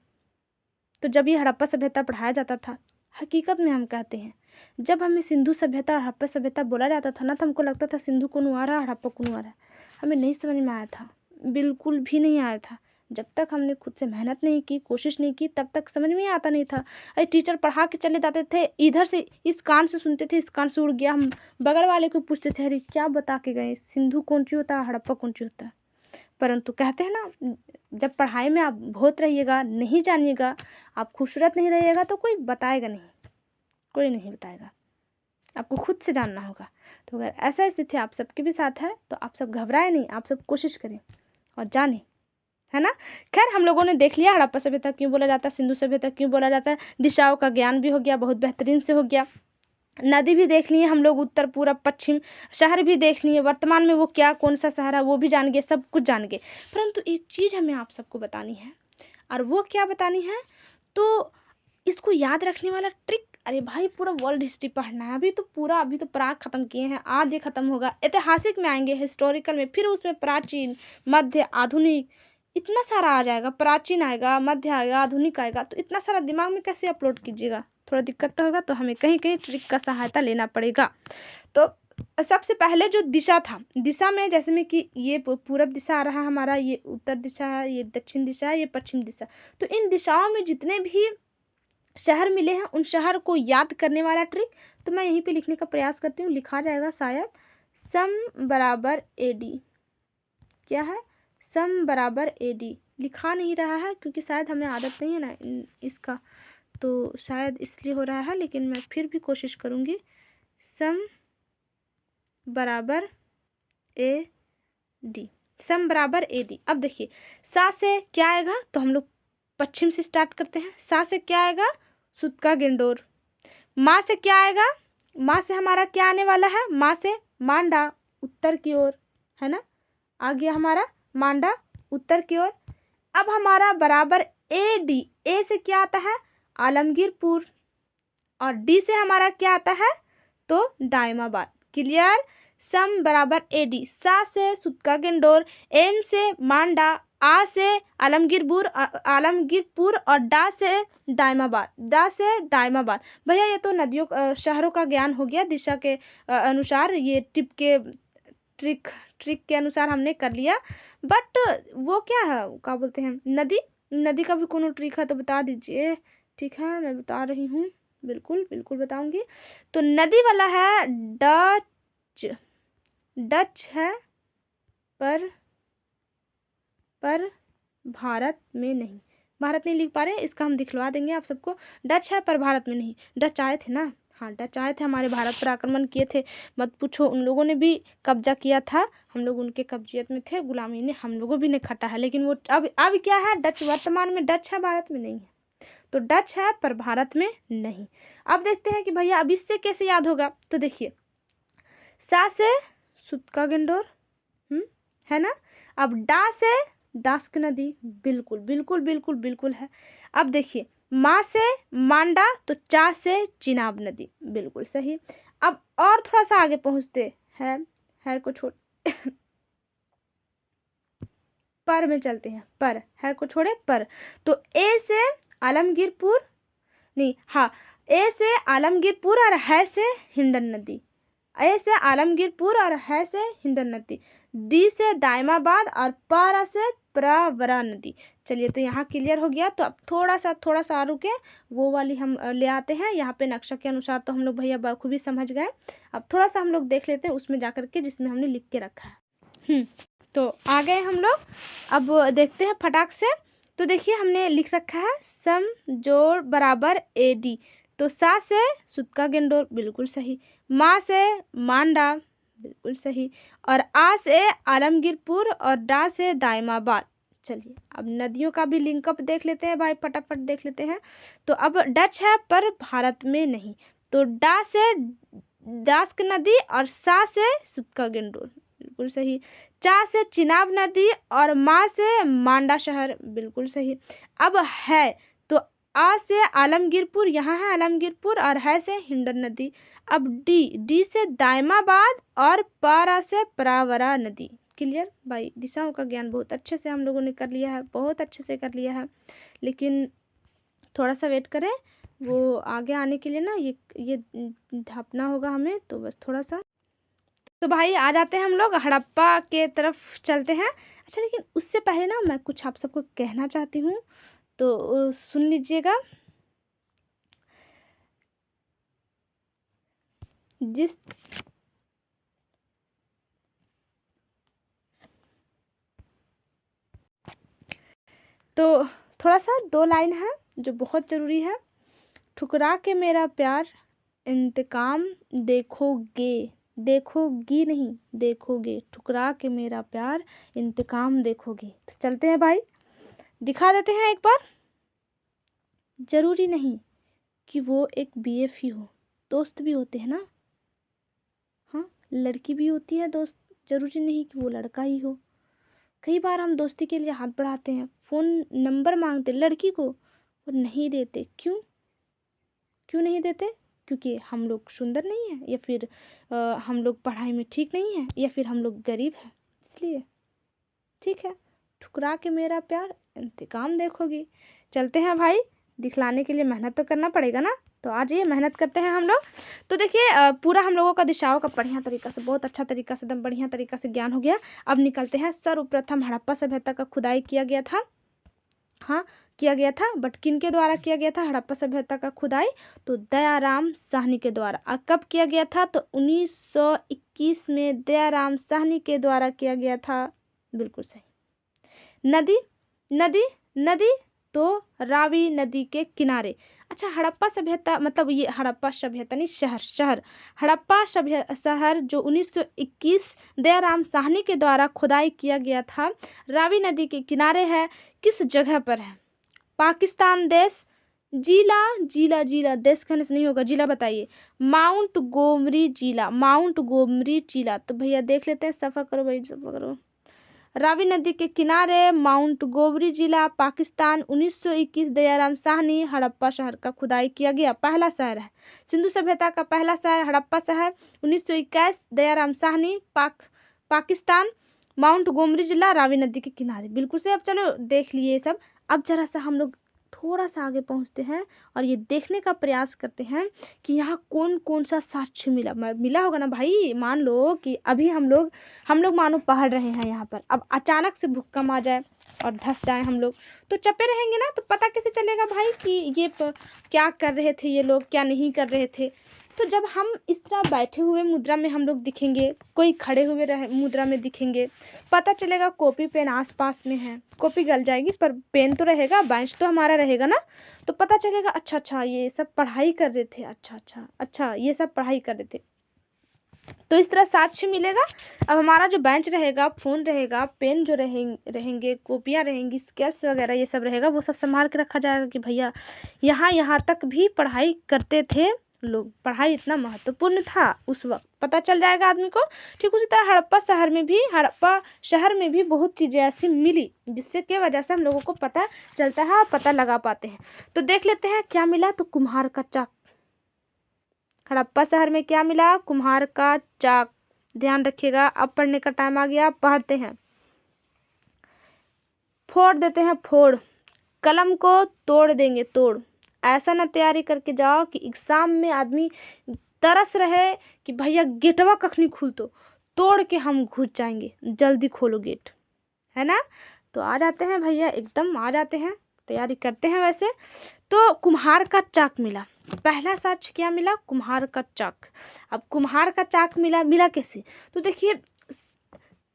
तो जब ये हड़प्पा सभ्यता पढ़ाया जाता था, हकीकत में हम कहते हैं, जब हमें सिंधु सभ्यता और हड़प्पा सभ्यता बोला जाता था ना, तो हमको लगता था सिंधु कौन आ रहा है, हड़प्पा कौन आ रहा है। हमें नहीं समझ में आया था, बिल्कुल भी नहीं आया था। जब तक हमने खुद से मेहनत नहीं की, कोशिश नहीं की, तब तक समझ में आता नहीं था। अरे टीचर पढ़ा के चले जाते थे, इधर से इस कान से सुनते थे, इस कान से उड़ गया, हम बगल वाले को पूछते थे, अरे क्या बता के गए, सिंधु कौन सी होता है, हड़प्पा कौन सी होता है। परंतु कहते हैं ना, जब पढ़ाई में आप बहुत रहिएगा, नहीं जानिएगा, आप खूबसूरत नहीं रहिएगा, तो कोई बताएगा नहीं, कोई नहीं बताएगा, आपको खुद से जानना होगा। तो अगर ऐसा स्थिति आप सबके भी साथ है तो आप सब घबराए नहीं, आप सब कोशिश करें और जानें, है ना। खैर, हम लोगों ने देख लिया हड़प्पा सभ्यता क्यों बोला जाता है, सिंधु सभ्यता क्यों बोला जाता है, दिशाओं का ज्ञान भी हो गया, बहुत बेहतरीन से हो गया। नदी भी देख लिए हम लोग, उत्तर पूरब पश्चिम, शहर भी देख लिए, वर्तमान में वो क्या कौन सा शहर है वो भी जान गए, सब कुछ जान गए। परंतु एक चीज़ हमें आप सबको बतानी है, और वो क्या बतानी है, तो इसको याद रखने वाला ट्रिक, अरे भाई पूरा वर्ल्ड हिस्ट्री पढ़ना है, अभी तो प्राग खत्म किए हैं, आज ये खत्म होगा, ऐतिहासिक में आएंगे, हिस्टोरिकल में, फिर उसमें प्राचीन, मध्य, आधुनिक, इतना सारा आ जाएगा, प्राचीन आएगा, मध्य आएगा, आधुनिक आएगा, तो इतना सारा दिमाग में कैसे अपलोड कीजिएगा, थोड़ा दिक्कत तो होगा। तो हमें कहीं कहीं ट्रिक का सहायता लेना पड़ेगा। तो सबसे पहले जो दिशा था, दिशा में जैसे में कि ये पूरब दिशा आ रहा है हमारा, ये उत्तर दिशा है, ये दक्षिण दिशा है, ये पश्चिम दिशा। तो इन दिशाओं में जितने भी शहर मिले हैं, उन शहर को याद करने वाला ट्रिक, तो मैं यहीं पे लिखने का प्रयास करती हूँ, लिखा जाएगा शायद सम बराबर AD, क्या है, सम बराबर AD, लिखा नहीं रहा है क्योंकि शायद हमें आदत नहीं है ना इसका, तो शायद इसलिए हो रहा है, लेकिन मैं फिर भी कोशिश करूँगी। सम बराबर AD, सम बराबर AD। अब देखिए, सा से क्या आएगा, तो हम लोग पश्चिम से स्टार्ट करते हैं। सा से क्या आएगा, सुतका गेंडोर। माँ से क्या आएगा, माँ से हमारा क्या आने वाला है, माँ से मांडा, उत्तर की ओर, है ना, आ गया हमारा मांडा उत्तर की ओर। अब हमारा बराबर ए डी, ए से क्या आता है आलमगीरपुर और डी से हमारा क्या आता है तो दायमाबाद। क्लियर। सम बराबर ए डी, सा से सुतका गेंडोर, एम से मांडा, आ से आलमगीरपुर और डा से दायमाबाद। भैया ये तो नदियों शहरों का ज्ञान हो गया, दिशा के अनुसार, ये ट्रिक के अनुसार हमने कर लिया। बट वो क्या है, क्या बोलते हैं, नदी का भी कोनो ट्रिक है तो बता दीजिए। ठीक है, मैं बता रही हूँ, बिल्कुल बिल्कुल बताऊंगी। तो नदी वाला है डच है, पर भारत में नहीं। भारत नहीं लिख पा रहे, इसका हम दिखलवा देंगे आप सबको। डच है पर भारत में नहीं। डच आए थे ना, हाँ डच आए थे, हमारे भारत पर आक्रमण किए थे। मत पूछो, उन लोगों ने भी कब्जा किया था, हम लोग उनके कब्जियत में थे, गुलामी ने हम लोगों भी ने खटा है। लेकिन वो अब क्या है, डच वर्तमान में डच है, भारत में नहीं है। तो डच है पर भारत में नहीं। अब देखते हैं कि भैया अब इससे कैसे याद होगा। तो देखिए, सा से सुतका गेंडोर है ना। अब डा से दास्क नदी, बिल्कुल बिल्कुल बिल्कुल बिल्कुल है। अब देखिए, माँ से मांडा, तो चा से चिनाब नदी, बिल्कुल सही। अब और थोड़ा सा आगे पहुँचते है को छोड़ पर में चलते हैं, पर है को छोड़े पर। तो ए से आलमगीरपुर नहीं, हाँ, ए से आलमगीरपुर और है से हिंडन नदी, ए से आलमगीरपुर और है से हिंडन नदी। डी से दायमाबाद और पारा से प्रवरा नदी। चलिए, तो यहाँ क्लियर हो गया। तो अब थोड़ा सा रुके, वो वाली हम ले आते हैं यहाँ पे। नक्शा के अनुसार तो हम लोग भैया बखूबी समझ गए। अब थोड़ा सा हम लोग देख लेते हैं उसमें जाकर के, जिसमें हमने लिख के रखा है। तो आ गए हम लोग, अब देखते हैं फटाक से। तो देखिए, हमने लिख रखा है सम जोड़ बराबर ए डी। तो सा से सुतका गेंडोर, बिल्कुल सही। माँ से मांडा, बिल्कुल सही। और आ से आलमगीरपुर और डा से दायमाबाद। चलिए, अब नदियों का भी लिंकअप देख लेते हैं भाई, फटाफट देख लेते हैं। तो अब डच है पर भारत में नहीं। तो डा से दास्क नदी और सा से सुतका गेंडोर, बिल्कुल सही। चा से चिनाब नदी और माँ से मांडा शहर, बिल्कुल सही। अब है तो आ से आलमगीरपुर, यहाँ है आलमगीरपुर, और है से हिंडन नदी। अब डी से दायमाबाद और पारा से प्रावरा नदी। क्लियर भाई, दिशाओं का ज्ञान बहुत अच्छे से हम लोगों ने कर लिया है, बहुत अच्छे से कर लिया है। लेकिन थोड़ा सा वेट करें, वो आगे आने के लिए ना ये ढापना होगा हमें, तो बस थोड़ा सा। तो भाई आ जाते हैं हम लोग हड़प्पा के तरफ चलते हैं। अच्छा, लेकिन उससे पहले ना मैं कुछ आप सबको कहना चाहती हूँ, तो सुन लीजिएगा। तो थोड़ा सा 2 लाइन है जो बहुत ज़रूरी है। ठुकरा के मेरा प्यार इंतकाम देखोगी नहीं, देखोगे। ठुकरा के मेरा प्यार इंतकाम देखोगे। तो चलते हैं भाई, दिखा देते हैं एक बार। ज़रूरी नहीं कि वो एक बीएफ ही हो, दोस्त भी होते हैं ना। हाँ, लड़की भी होती है दोस्त, ज़रूरी नहीं कि वो लड़का ही हो। कई बार हम दोस्ती के लिए हाथ बढ़ाते हैं, फ़ोन नंबर मांगते लड़की को, वो नहीं देते। क्यों नहीं देते? क्योंकि हम लोग सुंदर नहीं हैं, या फिर हम लोग पढ़ाई में ठीक नहीं हैं, या फिर हम लोग गरीब हैं, इसलिए। ठीक है, ठुकरा के मेरा प्यार इंतकाम देखोगी। चलते हैं भाई, दिखलाने के लिए मेहनत तो करना पड़ेगा ना। तो आज ये मेहनत करते हैं हम लोग। तो देखिए, पूरा हम लोगों का दिशाओं का बढ़िया तरीका से, बहुत अच्छा तरीका से, एकदम बढ़िया तरीका से ज्ञान हो गया। अब निकलते हैं। सर्वप्रथम हड़प्पा सभ्यता का खुदाई किया गया था। हाँ, किया गया था, बट किन के द्वारा किया गया था हड़प्पा सभ्यता का खुदाई? तो दयाराम साहनी के द्वारा। और कब किया गया था? तो 1921 में दयाराम साहनी के द्वारा किया गया था, बिल्कुल सही। नदी तो रावी नदी के किनारे। अच्छा, हड़प्पा सभ्यता मतलब ये हड़प्पा सभ्यता नहीं, शहर हड़प्पा शहर जो 1921 दयाराम साहनी के द्वारा खुदाई किया गया था, रावी नदी के किनारे है। किस जगह पर है? पाकिस्तान देश। जिला देश कहने से नहीं होगा, जिला बताइए। माउंट गोमरी जिला। तो भैया देख लेते हैं, सफ़ा करो भाई, सफ़ा करो। रावी नदी के किनारे, माउंट गोवरी जिला, पाकिस्तान। 1921 दयाराम साहनी, हड़प्पा शहर का खुदाई किया गया। पहला शहर है सिंधु सभ्यता का पहला शहर हड़प्पा शहर। 1921 दयाराम साहनी, पाकिस्तान, माउंट गोमरी जिला, रावी नदी के किनारे। बिल्कुल से। अब चलो देख लिए सब। अब जरा सा हम लोग थोड़ा सा आगे पहुंचते हैं और ये देखने का प्रयास करते हैं कि यहाँ कौन कौन सा साक्ष्य मिला होगा ना भाई। मान लो कि अभी हम लोग मानो पढ़ रहे हैं यहाँ पर, अब अचानक से भूकंप आ जाए और धंस जाए हम लोग, तो चपे रहेंगे ना, तो पता कैसे चलेगा भाई कि ये क्या कर रहे थे ये लोग, क्या नहीं कर रहे थे। तो जब हम इस तरह बैठे हुए मुद्रा में हम लोग दिखेंगे, कोई खड़े हुए मुद्रा में दिखेंगे, पता चलेगा कॉपी पेन आसपास में है। कॉपी गल जाएगी पर पेन तो रहेगा, बेंच तो हमारा रहेगा ना, तो पता चलेगा अच्छा ये सब पढ़ाई कर रहे थे, अच्छा ये सब पढ़ाई कर रहे थे। तो इस तरह साक्ष्य मिलेगा। अब हमारा जो बेंच रहेगा, फ़ोन रहेगा, पेन जो रहेंगे, कॉपियाँ रहेंगी, स्केल्स वगैरह ये सब रहेगा, वो सब संभाल के रखा जाएगा कि भैया यहाँ तक भी पढ़ाई करते थे लोग, पढ़ाई इतना महत्वपूर्ण था उस वक्त, पता चल जाएगा आदमी को। ठीक उसी तरह हड़प्पा शहर में भी बहुत चीज़ें ऐसी मिली जिससे के वजह से हम लोगों को पता चलता है और पता लगा पाते हैं। तो देख लेते हैं क्या मिला। तो कुम्हार का चाक, हड़प्पा शहर में क्या मिला? कुम्हार का चाक। ध्यान रखिएगा, अब पढ़ने का टाइम आ गया, पढ़ते हैं। फोड़ देते हैं, फोड़, कलम को तोड़ देंगे, तोड़। ऐसा ना तैयारी करके जाओ कि एग्जाम में आदमी तरस रहे कि भैया गेटवा कखनी खुल, तो तोड़ के हम घुस जाएंगे, जल्दी खोलो गेट, है ना। तो आ जाते हैं भैया, एकदम आ जाते हैं, तैयारी करते हैं वैसे। तो कुम्हार का चाक मिला, पहला साक्ष्य क्या मिला? कुम्हार का चाक। अब कुम्हार का चाक मिला कैसे? तो देखिए,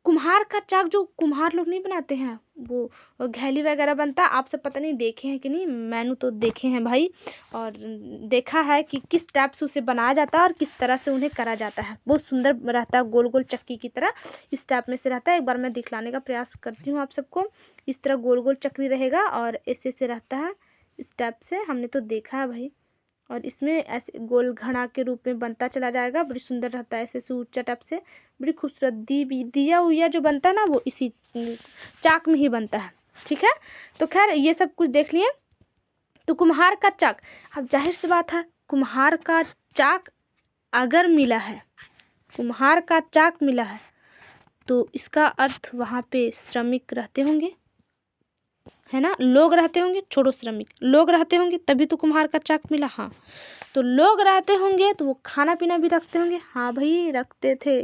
कुम्हार का चाक जो कुम्हार लोग नहीं बनाते हैं, वो घैली वगैरह बनता है, आप सब पता नहीं देखे हैं कि नहीं, मैंने तो देखे हैं भाई, और देखा है कि किस टाइप से उसे बनाया जाता है और किस तरह से उन्हें करा जाता है। बहुत सुंदर रहता है, गोल गोल चक्की की तरह इस टाइप में से रहता है। एक बार मैं दिखलाने का प्रयास करती हूँ आप सबको। इस तरह गोल गोल चक्री रहेगा और ऐसे से रहता है, इस टाइप से हमने तो देखा है भाई। और इसमें ऐसे गोल घड़ा के रूप में बनता चला जाएगा, बड़ी सुंदर रहता है, ऐसे से ऊंचा टाइप से, बड़ी खूबसूरत। दिया उया जो बनता है ना, वो इसी चाक में ही बनता है। ठीक है, तो खैर ये सब कुछ देख लिए। तो कुम्हार का चाक, अब जाहिर सी बात है, कुम्हार का चाक अगर मिला है, कुम्हार का चाक मिला है, तो इसका अर्थ वहाँ पे श्रमिक रहते होंगे, है ना, लोग रहते होंगे, छोड़ो श्रमिक, लोग रहते होंगे, तभी तो कुम्हार का चाक मिला। हाँ, तो लोग रहते होंगे तो वो खाना पीना भी रखते होंगे। हाँ भाई, रखते थे।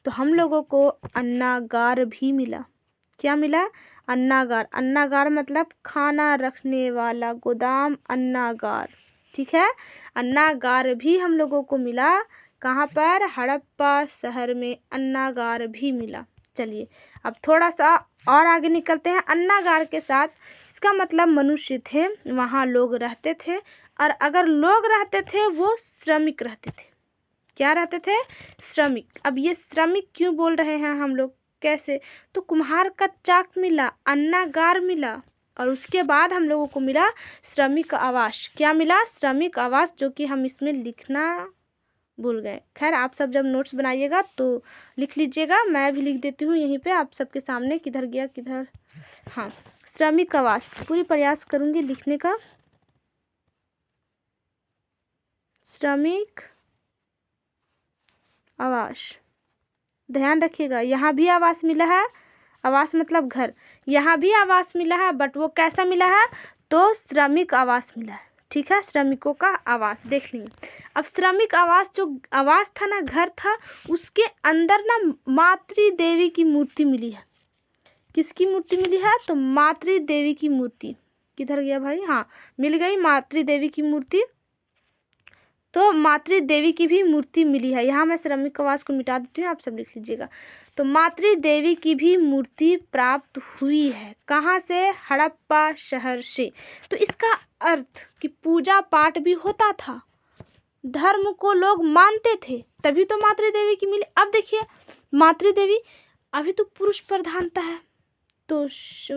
तो हम लोगों को अन्नागार भी मिला। क्या मिला? अन्नागार। अन्नागार मतलब खाना रखने वाला गोदाम, अन्नागार। ठीक है, अन्नागार भी हम लोगों को मिला। कहाँ पर? हड़प्पा शहर में अन्नागार भी मिला। चलिए अब थोड़ा सा और आगे निकलते हैं। अन्नागार के साथ इसका मतलब मनुष्य थे, वहाँ लोग रहते थे, और अगर लोग रहते थे वो श्रमिक रहते थे। क्या रहते थे? श्रमिक। अब ये श्रमिक क्यों बोल रहे हैं हम लोग, कैसे? तो कुम्हार का चाक मिला, अन्नागार मिला, और उसके बाद हम लोगों को मिला श्रमिक आवास। क्या मिला? श्रमिक आवास, जो कि हम इसमें लिखना भूल गए। खैर, आप सब जब नोट्स बनाइएगा तो लिख लीजिएगा, मैं भी लिख देती हूँ यहीं पे आप सबके सामने, किधर गया किधर। हाँ, श्रमिक आवास, पूरी प्रयास करूँगी लिखने का। श्रमिक आवास, ध्यान रखिएगा, यहाँ भी आवास मिला है, आवास मतलब घर, यहाँ भी आवास मिला है, बट वो कैसा मिला है? तो श्रमिक आवास मिला है। ठीक है, श्रमिकों का आवास देख लीजिए। अब श्रमिक आवास, जो आवास था ना, घर था, उसके अंदर ना मातृ देवी की मूर्ति मिली है। किसकी मूर्ति मिली है? तो मातृ देवी की मूर्ति। किधर गया भाई? हाँ, मिल गई मातृ देवी की मूर्ति। तो मातृ देवी की भी मूर्ति मिली है। यहाँ मैं श्रमिक आवास को मिटा देती हूँ, आप सब लिख लीजिएगा। तो मातृ देवी की भी मूर्ति प्राप्त हुई है। कहाँ से? हड़प्पा शहर से। तो इसका अर्थ कि पूजा पाठ भी होता था, धर्म को लोग मानते थे, तभी तो मातृ देवी की मिली। अब देखिए, मातृ देवी, अभी तो पुरुष प्रधानता है तो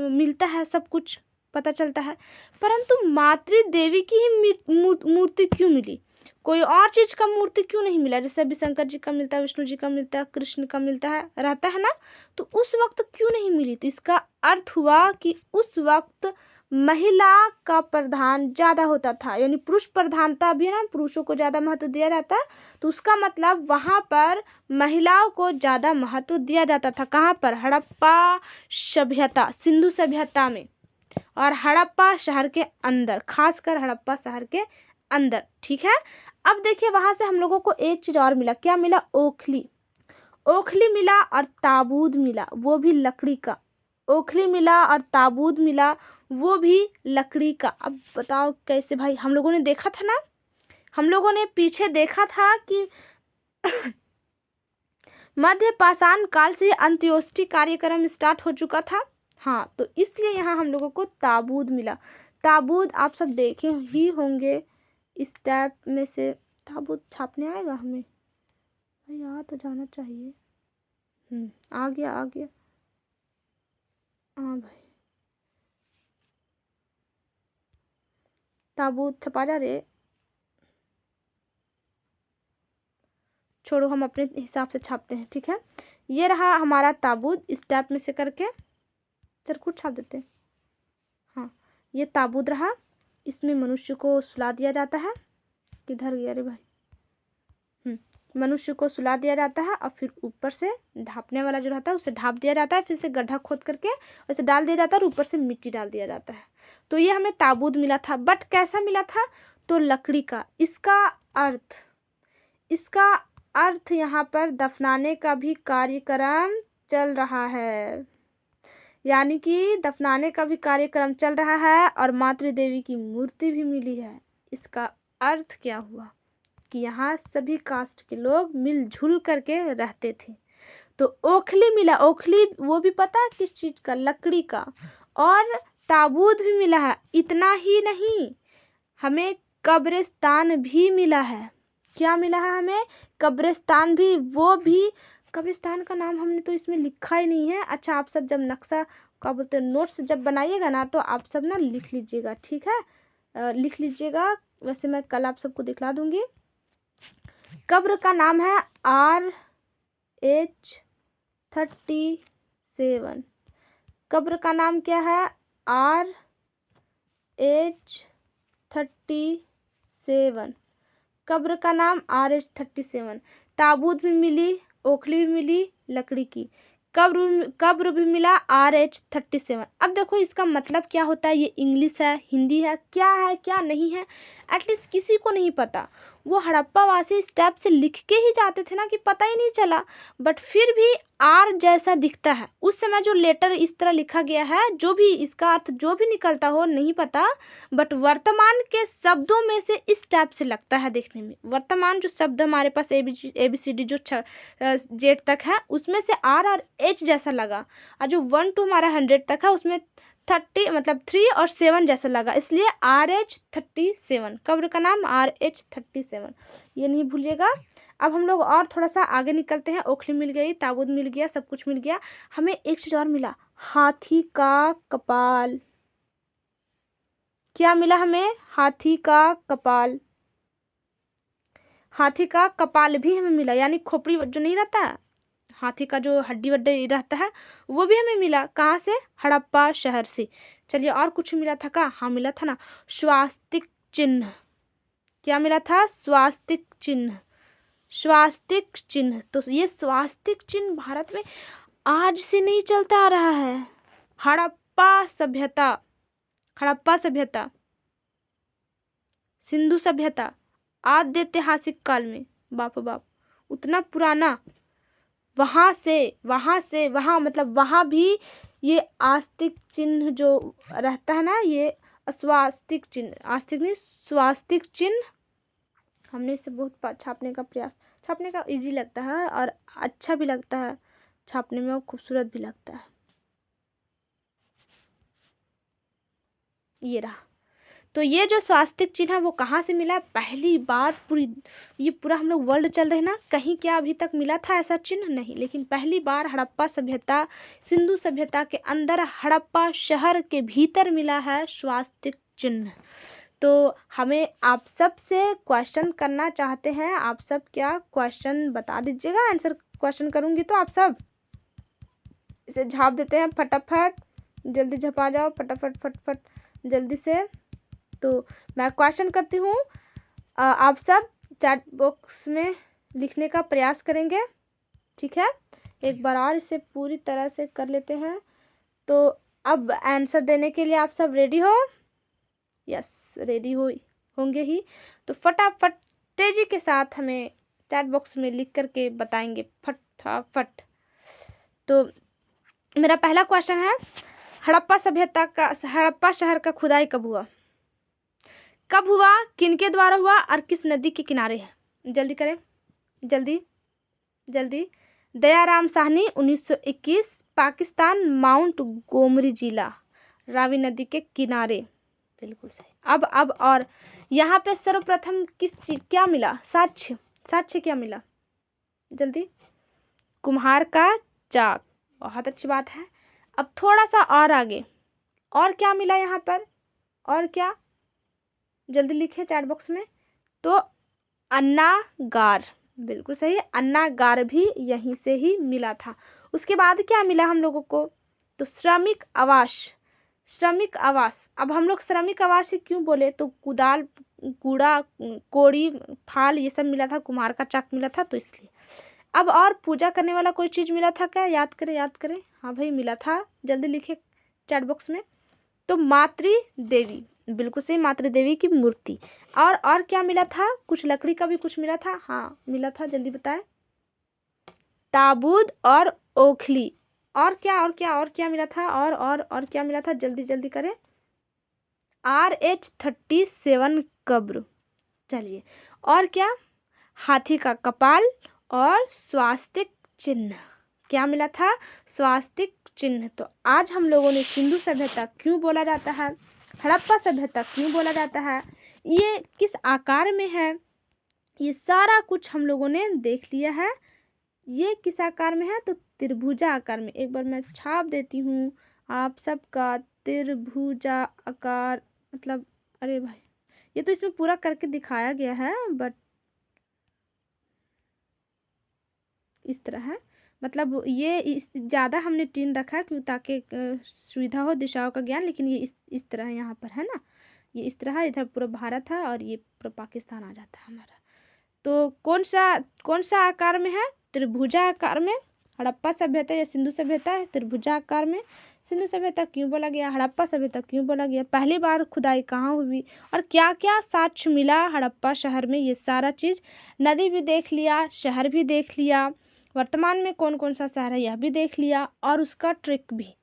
मिलता है, सब कुछ पता चलता है, परंतु मातृ देवी की ही मूर्ति क्यों मिली? कोई और चीज का मूर्ति क्यों नहीं मिला? जैसे अभी शंकर जी का मिलता है, विष्णु जी का मिलता है, कृष्ण का मिलता है, रहता है ना, तो उस वक्त क्यों नहीं मिली? तो इसका अर्थ हुआ कि उस वक्त महिला का प्रधान ज्यादा होता था, यानी पुरुष प्रधानता भी है ना, पुरुषों को ज्यादा महत्व दिया जाता है, तो उसका मतलब वहां पर महिलाओं को ज्यादा महत्व दिया जाता था। कहाँ पर? हड़प्पा सभ्यता, सिंधु सभ्यता में, और हड़प्पा शहर के अंदर, खासकर हड़प्पा शहर के अंदर। ठीक है, अब देखिए वहां से हम लोगों को एक चीज और मिला। क्या मिला? ओखली। ओखली मिला और ताबूत मिला, वो भी लकड़ी का। ओखली मिला और ताबूत मिला, वो भी लकड़ी का। अब बताओ कैसे भाई? हम लोगों ने देखा था ना, हम लोगों ने पीछे देखा था कि मध्य पाषाण काल से अंत्योष्टि कार्यक्रम स्टार्ट हो चुका था। हाँ, तो इसलिए यहाँ हम लोगों को ताबूत मिला। ताबूत आप सब देखे ही होंगे, इस टाइप में से ताबूत छापने आएगा हमें भाई, आ तो जाना चाहिए। आ गया आ गया। हाँ भाई, ताबूत छपा जा रे। छोड़ो, हम अपने हिसाब से छापते हैं। ठीक है, ये रहा हमारा ताबूत, इस टाइप में से करके चरखुट छाप देते हैं। हाँ, ये ताबूत रहा, इसमें मनुष्य को सुला दिया जाता है। किधर गया रे भाई? मनुष्य को सुला दिया जाता है और फिर ऊपर से ढापने वाला जो रहता है उसे ढाप दिया जाता है, फिर से गड्ढा खोद करके उसे डाल दिया जाता है और ऊपर से मिट्टी डाल दिया जाता है। तो ये हमें ताबूत मिला था, बट कैसा मिला था? तो लकड़ी का। इसका अर्थ यहाँ पर दफनाने का भी कार्यक्रम चल रहा है, यानी कि दफनाने का भी कार्यक्रम चल रहा है और मातृ देवी की मूर्ति भी मिली है। इसका अर्थ क्या हुआ कि यहाँ सभी कास्ट के लोग मिलजुल करके रहते थे। तो ओखली मिला, ओखली वो भी पता है किस चीज का? लकड़ी का। और ताबूत भी मिला है। इतना ही नहीं, हमें कब्रिस्तान भी मिला है। क्या मिला है हमें? कब्रिस्तान भी। वो भी कब्रिस्तान का नाम हमने तो इसमें लिखा ही नहीं है। अच्छा, आप सब जब नक्शा क्या बोलते हैं, नोट्स जब बनाइएगा ना, तो आप सब ना लिख लीजिएगा। ठीक है, लिख लीजिएगा। वैसे मैं कल आप सबको दिखला दूंगी। कब्र का नाम है RH37। कब्र का नाम क्या है? RH37। कब्र का नाम RH37। ताबूत भी मिली, ओखली भी मिली लकड़ी की, कब्र भी मिला RH37। अब देखो इसका मतलब क्या होता है? ये इंग्लिश है, हिंदी है, क्या नहीं है, एटलीस्ट किसी को नहीं पता। वो हड़प्पा वासी इस टाइप से लिख के ही जाते थे ना कि पता ही नहीं चला, बट फिर भी आर जैसा दिखता है। उस समय जो लेटर इस तरह लिखा गया है, जो भी इसका अर्थ जो भी निकलता हो नहीं पता, बट वर्तमान के शब्दों में से इस टाइप से लगता है देखने में। वर्तमान जो शब्द हमारे पास ABCD जो जेड तक है, उसमें से आर और एच जैसा लगा, और जो 1 to हमारा 100 तक है उसमें 30 मतलब 3 और 7 जैसा लगा, इसलिए RH37। कब्र का नाम RH37, ये नहीं भूलिएगा। अब हम लोग और थोड़ा सा आगे निकलते हैं। ओखली मिल गई, ताबूत मिल गया, सब कुछ मिल गया। हमें एक चीज और मिला, हाथी का कपाल। क्या मिला हमें? हाथी का कपाल। हाथी का कपाल भी हमें मिला, यानी खोपड़ी जो नहीं रहता है, हाथी का जो हड्डी वड्डी रहता है, वो भी हमें मिला। कहाँ से? हड़प्पा शहर से। चलिए, और कुछ मिला था का? हाँ मिला था ना, स्वास्तिक चिन्ह। क्या मिला था? स्वास्तिक चिन्ह। स्वास्तिक चिन्ह। तो ये स्वास्तिक चिन्ह भारत में आज से नहीं चलता आ रहा है। हड़प्पा सभ्यता, हड़प्पा सभ्यता, सिंधु सभ्यता, आद्य ऐतिहासिक काल में, बाप बाप, उतना पुराना। वहाँ मतलब वहाँ भी ये आस्तिक चिन्ह जो रहता है ना, ये स्वास्तिक चिन्ह, आस्तिक नहीं स्वास्तिक चिन्ह, हमने इसे बहुत छापने का प्रयास, छापने का इजी लगता है और अच्छा भी लगता है छापने में, और खूबसूरत भी लगता है। ये रहा। तो ये जो स्वास्तिक चिन्ह है वो कहाँ से मिला? पहली बार पूरा हम लोग वर्ल्ड चल रहे ना, कहीं क्या अभी तक मिला था ऐसा चिन्ह? नहीं, लेकिन पहली बार हड़प्पा सभ्यता, सिंधु सभ्यता के अंदर हड़प्पा शहर के भीतर मिला है स्वास्तिक चिन्ह। तो हमें आप सब से क्वेश्चन करना चाहते हैं। आप सब क्या क्वेश्चन बता दीजिएगा। आंसर क्वेश्चन करूँगी तो आप सब इसे झाप देते हैं फटाफट, जल्दी झपा जाओ फटाफट फटफट जल्दी से। तो मैं क्वेश्चन करती हूँ, आप सब चैट बॉक्स में लिखने का प्रयास करेंगे, ठीक है। एक बार और इसे पूरी तरह से कर लेते हैं। तो अब आंसर देने के लिए आप सब रेडी हो? यस, रेडी होंगे ही। तो फटाफट तेजी के साथ हमें चैट बॉक्स में लिख करके बताएंगे फटाफट। तो मेरा पहला क्वेश्चन है, हड़प्पा शहर का खुदाई कब हुआ? कब हुआ, किनके द्वारा हुआ और किस नदी के किनारे है? जल्दी करें, जल्दी जल्दी। दयाराम साहनी 1921, पाकिस्तान, माउंट गोमरी जिला, रावी नदी के किनारे। बिल्कुल सही। अब और यहाँ पे सर्वप्रथम किस चीज क्या मिला? साक्ष्य क्या मिला? जल्दी। कुम्हार का चाक, बहुत अच्छी बात है। अब थोड़ा सा और आगे, और क्या मिला यहाँ पर? और क्या? जल्दी लिखे चैट बॉक्स में। तो अन्नागार, बिल्कुल सही, अन्नागार भी यहीं से ही मिला था। उसके बाद क्या मिला हम लोगों को? तो श्रमिक आवास। अब हम लोग श्रमिक आवास ही क्यों बोले? तो कुदाल, कूड़ा, कोड़ी, फाल ये सब मिला था, कुम्हार का चाक मिला था, तो इसलिए। अब और पूजा करने वाला कोई चीज़ मिला था क्या? याद करें। हाँ भाई मिला था, जल्दी लिखे चैट बॉक्स में। तो मातृ देवी, बिल्कुल सही, मातृ देवी की मूर्ति। और क्या मिला था? कुछ लकड़ी का भी कुछ मिला था। हाँ मिला था, जल्दी बताएं। ताबूत और ओखली। और क्या मिला था? और क्या मिला था? जल्दी करें। RH-37 कब्र। चलिए, और क्या? हाथी का कपाल और स्वास्तिक चिन्ह। क्या मिला था? स्वास्तिक चिन्ह। तो आज हम लोगों ने सिंधु सभ्यता क्यों बोला जाता है, हड़प्पा सभ्यता क्यों बोला जाता है, ये किस आकार में है, ये सारा कुछ हम लोगों ने देख लिया है। ये किस आकार में है? तो त्रिभुजा आकार में। एक बार मैं छाप देती हूँ आप सबका, त्रिभुजा आकार मतलब, अरे भाई ये तो इसमें पूरा करके दिखाया गया है, बट इस तरह है। मतलब ये ज़्यादा हमने टीन रखा है क्यों, ताकि सुविधा हो दिशाओं का ज्ञान। लेकिन ये इस तरह यहाँ पर है ना, ये इस तरह, इधर पूरा भारत है और ये पूरा पाकिस्तान आ जाता है हमारा। तो कौन सा आकार में है? त्रिभुजा आकार में। हड़प्पा सभ्यता या सिंधु सभ्यता है त्रिभुजा आकार में। सिंधु सभ्यता क्यों बोला गया, हड़प्पा सभ्यता क्यों बोला गया, पहली बार खुदाई कहाँ हुई, और क्या क्या साक्ष्य मिला हड़प्पा शहर में, ये सारा चीज़। नदी भी देख लिया, शहर भी देख लिया, वर्तमान में कौन सा शहर है यह भी देख लिया, और उसका ट्रिक भी।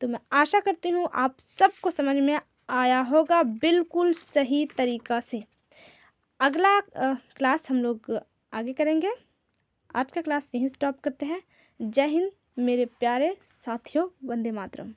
तो मैं आशा करती हूँ आप सबको समझ में आया होगा बिल्कुल सही तरीक़ा से। अगला क्लास हम लोग आगे करेंगे। आज का क्लास यहीं स्टॉप करते हैं। जय हिंद मेरे प्यारे साथियों, वंदे मातरम।